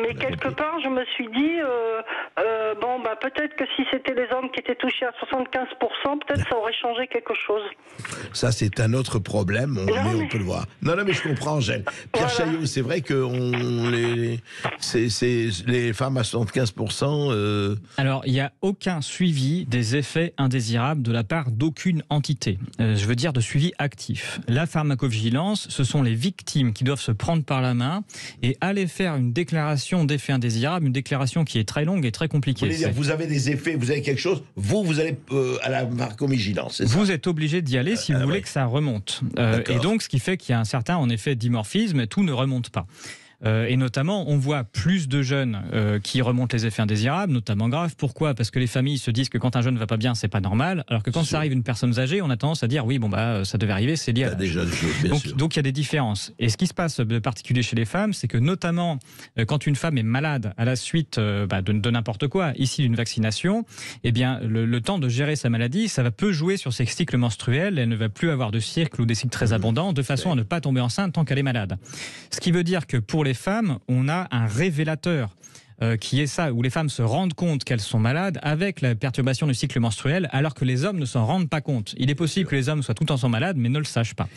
mais quelque part, je me suis dit, peut-être que si c'était les hommes qui étaient touchés à 75%, peut-être ça aurait changé quelque chose. Ça, c'est un autre problème, mais on peut le voir. Non, mais je comprends, Angèle. Pierre Chaillot, c'est vrai que les femmes à 75%... Alors, il n'y a aucun suivi des effets indésirables de la part d'aucune entité. Je veux dire de suivi actif. La pharmacovigilance, ce sont les victimes qui doivent se prendre par la main et aller faire une déclaration d'effets indésirables, une déclaration qui est très longue et très compliquée. Vous avez des effets, vous avez quelque chose, vous allez à la pharmacovigilance, c'est ça ? Vous êtes obligé d'y aller si vous voulez que ça remonte. Et donc, ce qui fait qu'il y a un certain, en effet, dimorphisme, tout ne remonte pas. Et notamment, on voit plus de jeunes qui remontent les effets indésirables, notamment graves. Pourquoi ? Parce que les familles se disent que quand un jeune ne va pas bien, c'est pas normal. Alors que quand ça arrive à une personne âgée, on a tendance à dire oui, ça devait arriver, c'est lié à l'âge. Donc il y a des différences. Et ce qui se passe de particulier chez les femmes, c'est que notamment quand une femme est malade à la suite de n'importe quoi, ici d'une vaccination, eh bien le temps de gérer sa maladie, ça va peu jouer sur ses cycles menstruels. Elle ne va plus avoir de cycles ou des cycles très abondants, de façon à ne pas tomber enceinte tant qu'elle est malade. Ce qui veut dire que pour les femmes, on a un révélateur qui est ça, où les femmes se rendent compte qu'elles sont malades avec la perturbation du cycle menstruel, alors que les hommes ne s'en rendent pas compte. Il est possible que les hommes soient tout le temps malades, mais ne le sachent pas.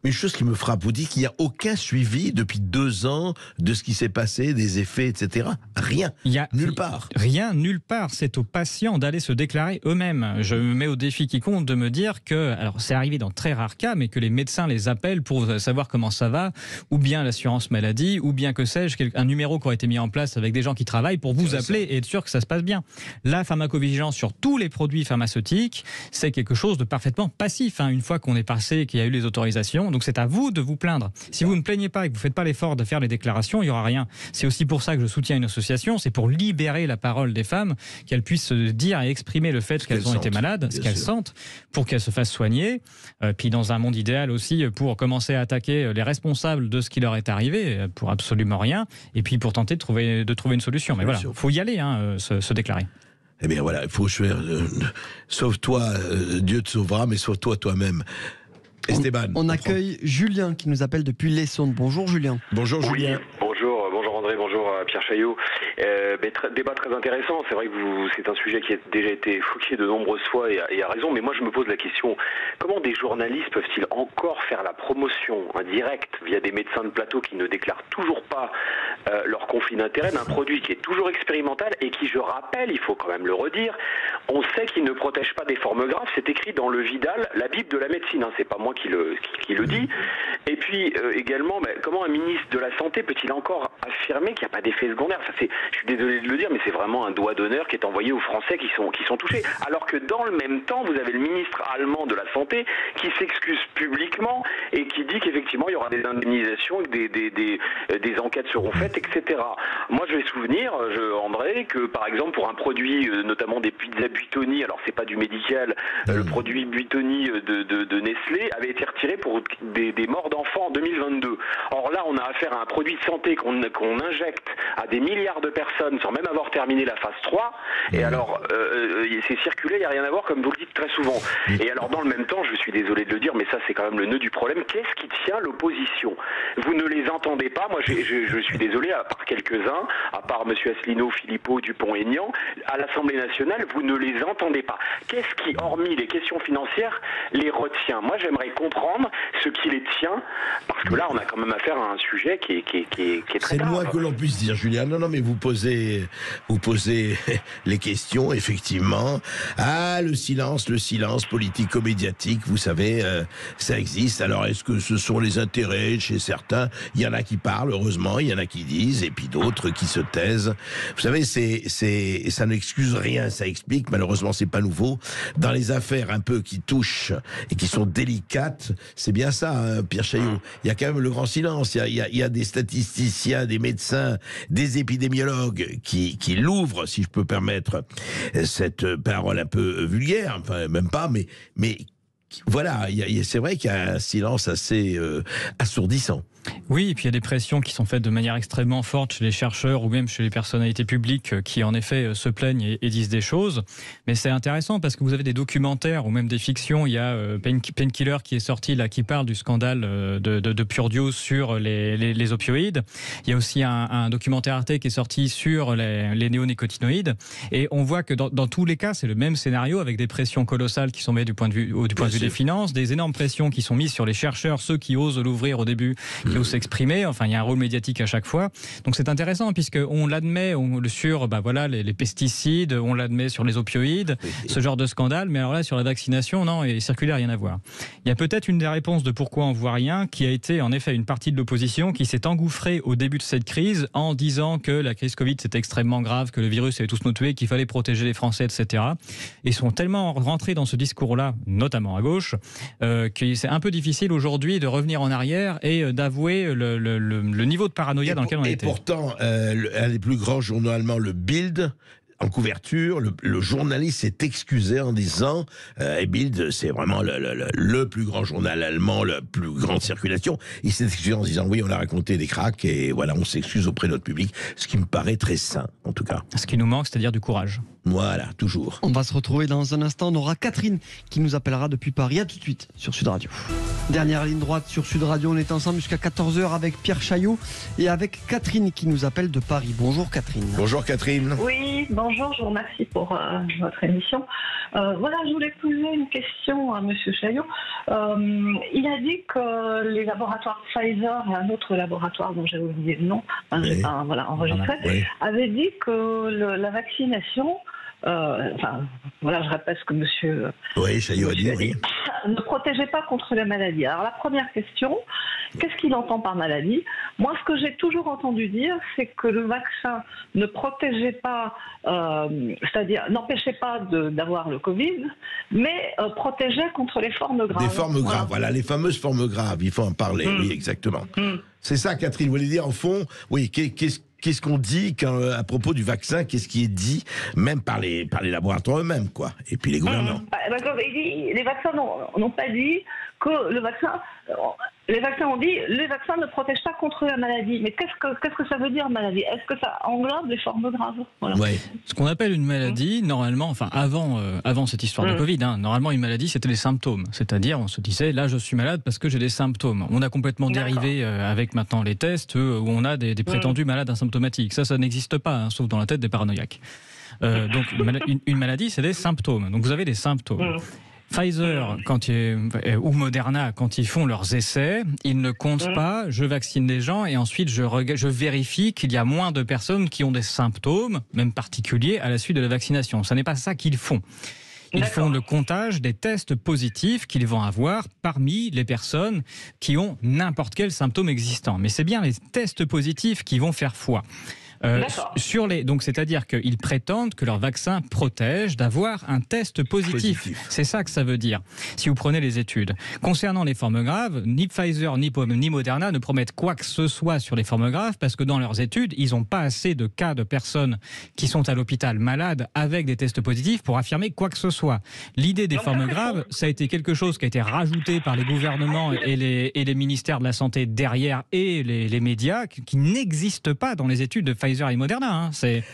Une chose qui me frappe, vous dites qu'il n'y a aucun suivi depuis 2 ans de ce qui s'est passé, des effets, etc. Rien. Nulle part. Rien, nulle part. C'est aux patients d'aller se déclarer eux-mêmes. Je me mets au défi quiconque de me dire que, alors c'est arrivé dans très rares cas, mais que les médecins les appellent pour savoir comment ça va, ou bien l'assurance maladie, ou bien que sais-je, un numéro qui aurait été mis en place avec des gens qui travaillent pour vous appeler et être sûr que ça se passe bien. La pharmacovigilance sur tous les produits pharmaceutiques, c'est quelque chose de parfaitement passif. Une fois qu'on est passé, qu'il y a eu les autorisations, donc c'est à vous de vous plaindre. Si vous ne plaignez pas et que vous ne faites pas l'effort de faire les déclarations, il n'y aura rien. C'est aussi pour ça que je soutiens une association, c'est pour libérer la parole des femmes, qu'elles puissent dire et exprimer le fait qu'elles ont été malades, ce qu'elles sentent, pour qu'elles se fassent soigner. Puis dans un monde idéal aussi, pour commencer à attaquer les responsables de ce qui leur est arrivé, pour absolument rien, et puis pour tenter de trouver une solution. Mais voilà, il faut y aller, se déclarer. Eh bien voilà, il faut faire... sauve-toi, Dieu te sauvera, mais sauve-toi toi-même. Esteban. On accueille Julien qui nous appelle depuis l'Essonne. Bonjour Julien. Bonjour Julien. Oui, bonjour André, bonjour Pierre Chaillot. Débat très intéressant. C'est vrai que c'est un sujet qui a déjà été évoqué de nombreuses fois et a raison. Mais moi je me pose la question, comment des journalistes peuvent-ils encore faire la promotion indirecte via des médecins de plateau qui ne déclarent toujours pas leur conflit d'intérêt d'un produit qui est toujours expérimental et qui, je rappelle, il faut quand même le redire, on sait qu'il ne protège pas des formes graves. C'est écrit dans le Vidal, la Bible de la médecine. C'est pas moi qui le dit. Et puis également, comment un ministre de la Santé peut-il encore affirmer qu'il n'y a pas d'effet secondaire ? Je suis désolé de le dire, mais c'est vraiment un doigt d'honneur qui est envoyé aux Français qui sont touchés. Alors que dans le même temps, vous avez le ministre allemand de la Santé qui s'excuse publiquement et qui dit qu'effectivement il y aura des indemnisations, que des enquêtes seront faites, etc. Moi, je vais souvenir, André, que par exemple pour un produit, notamment des pizzas Buitoni, alors c'est pas du médical, le produit Buitoni de Nestlé avait été retiré pour des morts d'enfants en 2022. Or là, on a affaire à un produit de santé qu'on injecte à des milliards de personnes sans même avoir terminé la phase 3. Et alors, c'est circulé, il n'y a rien à voir, comme vous le dites très souvent. Et alors, dans le même temps, je suis désolé de le dire, mais ça, c'est quand même le nœud du problème. Qu'est-ce qui tient l'opposition? Vous ne les entendez pas. Moi, je suis désolé, à part quelques-uns, à part M. Asselineau, Philippot, Dupont-Aignan, à l'Assemblée nationale, vous ne les entendez pas. Qu'est-ce qui, hormis les questions financières, les retient? Moi, j'aimerais comprendre ce qui les tient, parce que là, on a quand même affaire à un sujet qui est très C'est grave. moins que l'on puisse dire, Julien. Non, mais vous posez les questions, effectivement. Ah, le silence politico-médiatique, vous savez, ça existe. Alors, est-ce que ce sont les intérêts chez certains? Il y en a qui parlent, heureusement, il y en a qui disent, et puis d'autres qui se taisent. Vous savez, ça n'excuse rien, ça explique, malheureusement, c'est pas nouveau. Dans les affaires un peu qui touchent et qui sont délicates, c'est bien ça, hein, Pierre Chaillot. Il y a quand même le grand silence. Il y a des statisticiens, des médecins, des épidémiologues qui l'ouvrent, si je peux permettre cette parole un peu vulgaire, enfin même pas, mais voilà, c'est vrai qu'il y a un silence assez assourdissant. Oui, et puis il y a des pressions qui sont faites de manière extrêmement forte chez les chercheurs ou même chez les personnalités publiques qui en effet se plaignent et disent des choses. Mais c'est intéressant parce que vous avez des documentaires ou même des fictions. Il y a Painkiller qui est sorti là, qui parle du scandale de Purdue sur les opioïdes. Il y a aussi un documentaire Arte qui est sorti sur les néonicotinoïdes. Et on voit que dans tous les cas, c'est le même scénario avec des pressions colossales qui sont mises du point de vue des finances, des énormes pressions qui sont mises sur les chercheurs, ceux qui osent l'ouvrir au début, qui osent s'exprimer. Enfin, il y a un rôle médiatique à chaque fois. Donc c'est intéressant puisqu'on l'admet sur les pesticides, on l'admet sur les opioïdes, ce genre de scandale. Mais alors là, sur la vaccination, non, et circulaire, rien à voir. Il y a peut-être une des réponses de pourquoi on voit rien qui a été en effet une partie de l'opposition qui s'est engouffrée au début de cette crise en disant que la crise Covid c'était extrêmement grave, que le virus allait tous nous tuer, qu'il fallait protéger les Français, etc. Ils sont tellement rentrés dans ce discours-là, notamment à gauche, que c'est un peu difficile aujourd'hui de revenir en arrière et d'avouer le niveau de paranoïa dans lequel on était. Et pourtant, un des plus grands journaux allemands, le Bild, en couverture, le journaliste s'est excusé en disant et Bild, c'est vraiment le plus grand journal allemand, la plus grande circulation. Il s'est excusé en disant oui, on a raconté des cracks et voilà, on s'excuse auprès de notre public, ce qui me paraît très sain, en tout cas. Ce qui nous manque, c'est-à-dire du courage. Voilà, toujours. On va se retrouver dans un instant. On aura Catherine qui nous appellera depuis Paris. À tout de suite sur Sud Radio. Dernière ligne droite sur Sud Radio. On est ensemble jusqu'à 14h avec Pierre Chaillot et avec Catherine qui nous appelle de Paris. Bonjour Catherine. Bonjour Catherine. Oui, bonjour, je vous remercie pour votre émission. Voilà, je voulais poser une question à Monsieur Chaillot. Il a dit que les laboratoires Pfizer et un autre laboratoire dont j'ai oublié le nom, enregistré, avaient dit que la vaccination, je répète ce que Monsieur Chaillot a dit, oui, ne protégeait pas contre la maladie. Alors la première question, qu'est-ce qu'il entend par maladie? Moi, ce que j'ai toujours entendu dire, c'est que le vaccin ne protégeait pas, c'est-à-dire n'empêchait pas d'avoir le Covid, mais protégeait contre les formes graves. Des formes graves, voilà, les fameuses formes graves, il faut en parler, oui, exactement. C'est ça, Catherine, vous voulez dire, au fond, oui, qu'est-ce qu'on dit à propos du vaccin? Qu'est-ce qui est dit, même par les laboratoires eux-mêmes, quoi? Et puis les gouvernants. Les vaccins n'ont pas dit que le vaccin. Les vaccins ont dit les vaccins ne protègent pas contre la maladie. Mais qu'est-ce que ça veut dire maladie? Est-ce que ça englobe les formes graves? Voilà. Ouais. Ce qu'on appelle une maladie, normalement, avant cette histoire de Covid, normalement une maladie c'était les symptômes. C'est-à-dire on se disait là je suis malade parce que j'ai des symptômes. On a complètement dérivé avec maintenant les tests où on a des prétendus malades asymptomatiques. Ça n'existe pas, sauf dans la tête des paranoïaques. Donc une maladie c'est des symptômes. Donc vous avez des symptômes. Pfizer ou Moderna, quand ils font leurs essais, ils ne comptent pas, je vaccine des gens et ensuite je vérifie qu'il y a moins de personnes qui ont des symptômes, même particuliers, à la suite de la vaccination. Ce n'est pas ça qu'ils font. Ils font le comptage des tests positifs qu'ils vont avoir parmi les personnes qui ont n'importe quel symptôme existant. Mais c'est bien les tests positifs qui vont faire foi. Donc, c'est-à-dire qu'ils prétendent que leur vaccin protège d'avoir un test positif. C'est ça que ça veut dire, si vous prenez les études. Concernant les formes graves, ni Pfizer ni Moderna ne promettent quoi que ce soit sur les formes graves, parce que dans leurs études, ils n'ont pas assez de cas de personnes qui sont à l'hôpital malades avec des tests positifs pour affirmer quoi que ce soit. L'idée des formes graves, ça a été quelque chose qui a été rajouté par les gouvernements et les ministères de la Santé derrière et les médias, qui n'existent pas dans les études de Pfizer et Moderna.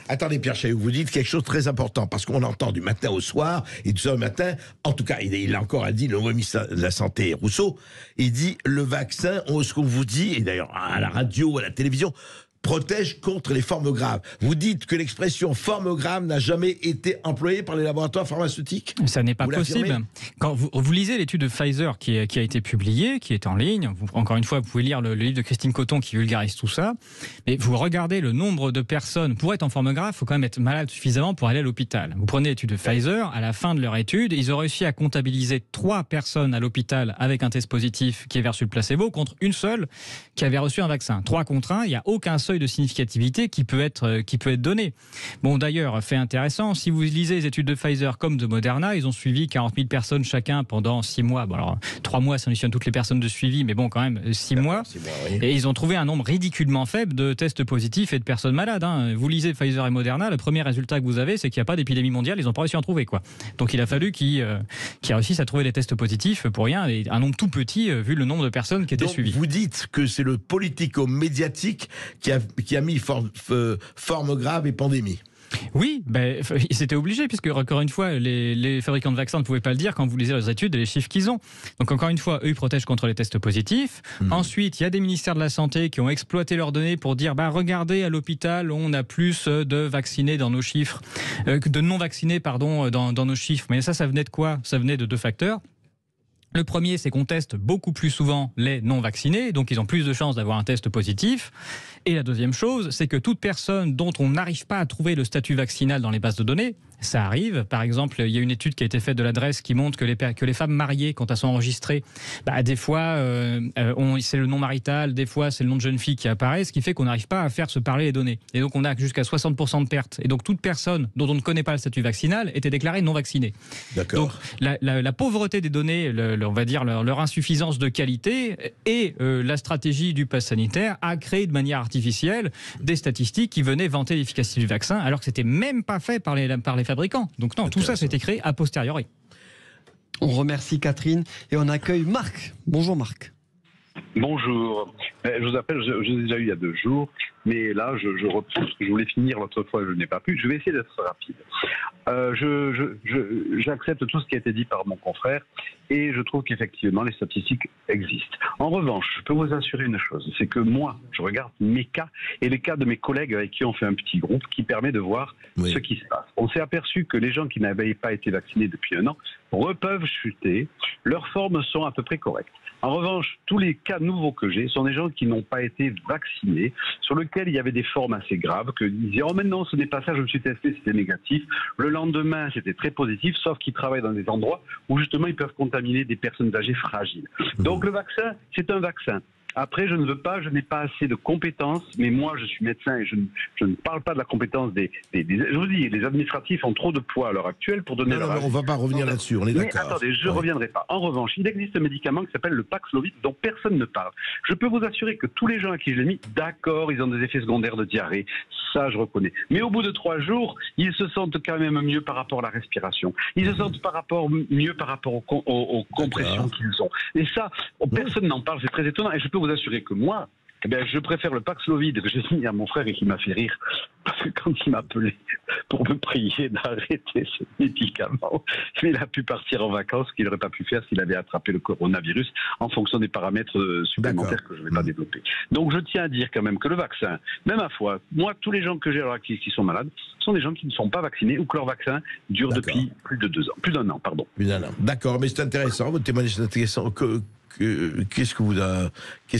Attendez, Pierre Chailloux, vous dites quelque chose de très important, parce qu'on entend du matin au soir, et du soir au matin, en tout cas, il a encore dit, le ministre de la Santé, Rousseau, il dit, le vaccin, ce qu'on vous dit, et d'ailleurs à la radio, à la télévision, protège contre les formes graves. Vous dites que l'expression forme grave n'a jamais été employée par les laboratoires pharmaceutiques? Ça n'est pas possible. Quand vous lisez l'étude de Pfizer qui a été publiée, qui est en ligne, encore une fois, vous pouvez lire le livre de Christine Coton qui vulgarise tout ça, mais vous regardez le nombre de personnes, pour être en forme grave, il faut quand même être malade suffisamment pour aller à l'hôpital. Vous prenez l'étude de Pfizer, à la fin de leur étude, ils ont réussi à comptabiliser 3 personnes à l'hôpital avec un test positif qui est versus le placebo, contre une seule qui avait reçu un vaccin. 3 contre 1, il n'y a aucun seuil de significativité qui peut être donné. Bon, d'ailleurs, fait intéressant, si vous lisez les études de Pfizer comme de Moderna, ils ont suivi 40 000 personnes chacun pendant 6 mois. Bon, alors 3 mois, ça additionne toutes les personnes de suivi, mais bon, quand même 6 mois. Oui. Et ils ont trouvé un nombre ridiculement faible de tests positifs et de personnes malades. Vous lisez Pfizer et Moderna, le premier résultat que vous avez, c'est qu'il n'y a pas d'épidémie mondiale, ils n'ont pas réussi à en trouver, quoi. Donc il a fallu qu'ils réussissent à trouver des tests positifs pour rien, et un nombre tout petit vu le nombre de personnes qui étaient suivies. Vous dites que c'est le politico-médiatique qui a mis forme grave et pandémie. Oui, c'était obligé, puisque encore une fois, les fabricants de vaccins ne pouvaient pas le dire quand vous lisez leurs études et les chiffres qu'ils ont. Donc encore une fois, eux, ils protègent contre les tests positifs. Ensuite, il y a des ministères de la Santé qui ont exploité leurs données pour dire, regardez, à l'hôpital, on a plus de vaccinés dans nos chiffres, de non-vaccinés, pardon, dans nos chiffres. Mais ça venait de quoi? Ça venait de 2 facteurs. Le premier, c'est qu'on teste beaucoup plus souvent les non-vaccinés, donc ils ont plus de chances d'avoir un test positif. Et la deuxième chose, c'est que toute personne dont on n'arrive pas à trouver le statut vaccinal dans les bases de données, ça arrive. Par exemple, il y a une étude qui a été faite de l'adresse qui montre que les femmes mariées, quand elles sont enregistrées, des fois, c'est le nom marital, des fois, c'est le nom de jeune fille qui apparaît, ce qui fait qu'on n'arrive pas à faire se parler les données. Et donc, on a jusqu'à 60% de pertes. Et donc, toute personne dont on ne connaît pas le statut vaccinal était déclarée non vaccinée. D'accord. Donc, la pauvreté des données, on va dire leur insuffisance de qualité et la stratégie du pass sanitaire a créé de manière artificielle des statistiques qui venaient vanter l'efficacité du vaccin, alors que c'était même pas fait par les fabricants. Donc non, tout ça c'était créé a posteriori. On remercie Catherine et on accueille Marc. Bonjour Marc. Bonjour. Je vous appelle, je l'ai déjà eu il y a 2 jours, mais là, je reprends ce que je voulais finir l'autre fois, je n'ai pas pu. Je vais essayer d'être rapide. J'accepte tout ce qui a été dit par mon confrère et je trouve qu'effectivement, les statistiques existent. En revanche, je peux vous assurer une chose, c'est que moi, je regarde mes cas et les cas de mes collègues avec qui on fait un petit groupe qui permet de voir ce qui se passe. On s'est aperçu que les gens qui n'avaient pas été vaccinés depuis 1 an peuvent chuter, leurs formes sont à peu près correctes. En revanche, tous les cas nouveaux que j'ai sont des gens qui n'ont pas été vaccinés, sur lesquels il y avait des formes assez graves, que ils disaient « Oh, mais non, ce n'est pas ça, je me suis testé, c'était négatif. » Le lendemain, c'était très positif, sauf qu'ils travaillent dans des endroits où justement ils peuvent contaminer des personnes âgées fragiles. Donc le vaccin, c'est un vaccin. Après, je n'ai pas assez de compétences, mais moi, je suis médecin et je ne parle pas de la compétence je vous dis, les administratifs ont trop de poids à l'heure actuelle pour donner leur avis. On ne va pas revenir là-dessus, on est d'accord. Mais attendez, je ne reviendrai pas. En revanche, il existe un médicament qui s'appelle le Paxlovid dont personne ne parle. Je peux vous assurer que tous les gens à qui je l'ai mis, d'accord, ils ont des effets secondaires de diarrhée, ça je reconnais. Mais au bout de 3 jours, ils se sentent quand même mieux par rapport à la respiration. Ils se sentent mieux par rapport aux compressions qu'ils ont. Et ça, personne n'en parle, c'est très étonnant. Et je peux vous assurer que moi, je préfère le Paxlovid que j'ai signé à mon frère et qui m'a fait rire. Parce que quand il m'a appelé pour me prier d'arrêter ce médicament, il a pu partir en vacances, ce qu'il n'aurait pas pu faire s'il avait attrapé le coronavirus en fonction des paramètres supplémentaires que je ne vais pas développer. Donc je tiens à dire quand même que le vaccin, même à foi, moi, tous les gens que j'ai alors qui sont malades, sont des gens qui ne sont pas vaccinés ou que leur vaccin dure depuis plus d'1 an. Plus d'1 an, pardon. Plus d'1 an. D'accord, mais c'est intéressant, votre témoignage est intéressant. qu'est-ce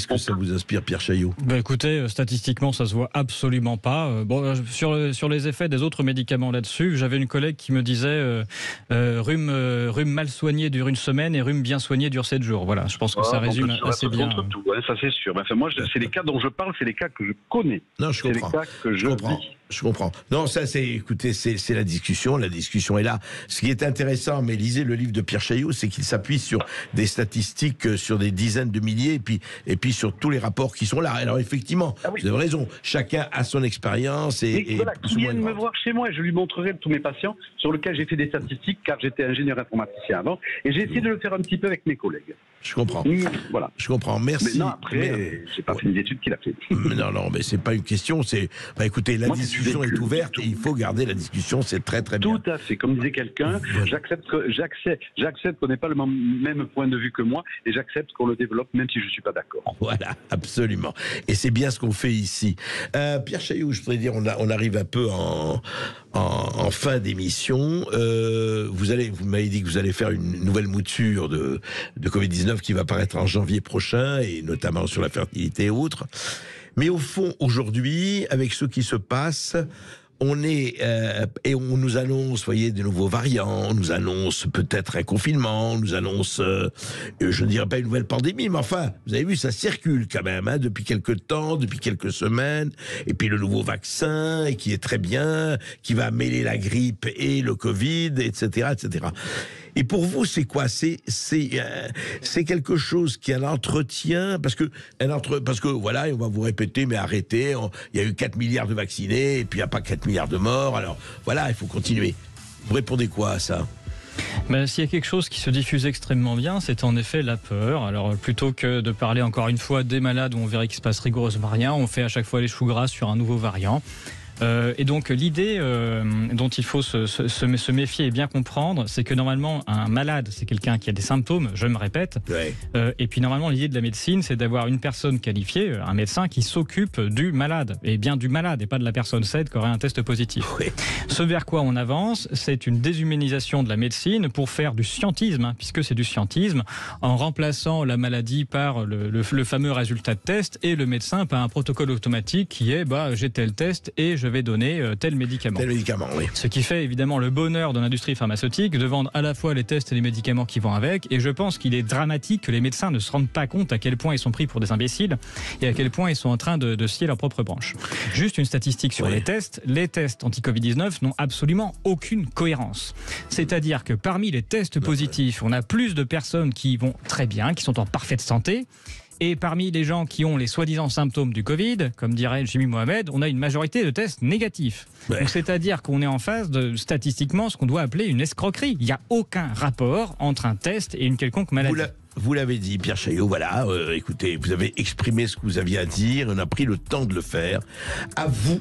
que ça vous inspire, Pierre Chaillot? Écoutez, statistiquement, ça se voit absolument pas. Sur les effets des autres médicaments là-dessus, j'avais une collègue qui me disait rhume mal soigné dure une semaine et rhume bien soigné dure 7 jours. Voilà, je pense que ça résume assez bien. Tout, ça c'est sûr. Moi, c'est les cas dont je parle, c'est les cas que je connais. Non, je comprends. C'est les cas que je comprends. vis. Je comprends. Non, ça, écoutez, c'est la discussion. La discussion est là. Ce qui est intéressant, mais lisez le livre de Pierre Chaillot, c'est qu'il s'appuie sur des statistiques, sur des dizaines de milliers, et puis sur tous les rapports qui sont là. Alors, effectivement, vous avez raison. Chacun a son expérience et voilà, qui viennent me voir chez moi et je lui montrerai tous mes patients sur lesquels j'ai fait des statistiques, car j'étais ingénieur informaticien avant, et j'ai essayé de le faire un petit peu avec mes collègues. Je comprends. Voilà. Je comprends. Merci. Mais non, après, j'ai pas fait d'études qu'il a fait. Non, mais c'est pas une question. Écoutez, la discussion est ouverte et il faut garder la discussion. C'est très très bien. Tout à fait. Comme disait quelqu'un, j'accepte qu'on n'ait pas le même point de vue que moi et j'accepte qu'on le développe même si je suis pas d'accord. Voilà, absolument. Et c'est bien ce qu'on fait ici. Pierre Chaillot, je voudrais dire, on arrive un peu en fin d'émission. Vous m'avez dit que vous allez faire une nouvelle mouture de Covid-19 qui va paraître en janvier prochain, et notamment sur la fertilité et autres. Mais au fond, aujourd'hui, avec ce qui se passe, on est et on nous annonce, voyez, des nouveaux variants, on nous annonce peut-être un confinement, on nous annonce, je ne dirais pas une nouvelle pandémie, mais enfin, vous avez vu, ça circule quand même, depuis quelques temps, depuis quelques semaines, et puis le nouveau vaccin, et qui est très bien, qui va mêler la grippe et le Covid, etc., etc. Et pour vous, c'est quoi? C'est quelque chose qui est un entretien, parce que voilà, et on va vous répéter, mais arrêtez, il y a eu 4 milliards de vaccinés, et puis il n'y a pas 4 milliards de morts, alors voilà, il faut continuer. Vous répondez quoi à ça? S'il y a quelque chose qui se diffuse extrêmement bien, c'est en effet la peur. Alors plutôt que de parler encore une fois des malades où on verrait qu'il se passe rigoureusement rien, on fait à chaque fois les choux gras sur un nouveau variant. Et donc l'idée dont il faut se méfier et bien comprendre, c'est que normalement un malade, c'est quelqu'un qui a des symptômes, je me répète, et puis normalement l'idée de la médecine, c'est d'avoir une personne qualifiée, un médecin qui s'occupe du malade, et bien du malade, et pas de la personne saine qui aurait un test positif. Ce vers quoi on avance, c'est une déshumanisation de la médecine pour faire du scientisme, puisque c'est du scientisme, en remplaçant la maladie par le fameux résultat de test, et le médecin par un protocole automatique qui est j'ai tel test et je vais donner tel médicament. Tel médicament, oui. Ce qui fait évidemment le bonheur de l'industrie pharmaceutique de vendre à la fois les tests et les médicaments qui vont avec, et je pense qu'il est dramatique que les médecins ne se rendent pas compte à quel point ils sont pris pour des imbéciles et à quel point ils sont en train de scier leur propre branche. Juste une statistique sur les tests anti-Covid-19 n'ont absolument aucune cohérence. C'est-à-dire que parmi les tests positifs, on a plus de personnes qui vont très bien, qui sont en parfaite santé, et parmi les gens qui ont les soi-disant symptômes du Covid, comme dirait Jimmy Mohamed, on a une majorité de tests négatifs. Donc c'est-à-dire qu'on est en phase de, statistiquement, ce qu'on doit appeler une escroquerie. Il n'y a aucun rapport entre un test et une quelconque maladie. Vous l'avez dit, Pierre Chaillot, voilà, écoutez, vous avez exprimé ce que vous aviez à dire, on a pris le temps de le faire. À vous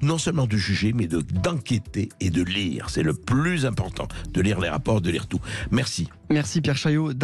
non seulement de juger, mais d'enquêter et de lire. C'est le plus important, de lire les rapports, de lire tout. Merci. Merci Pierre Chaillot.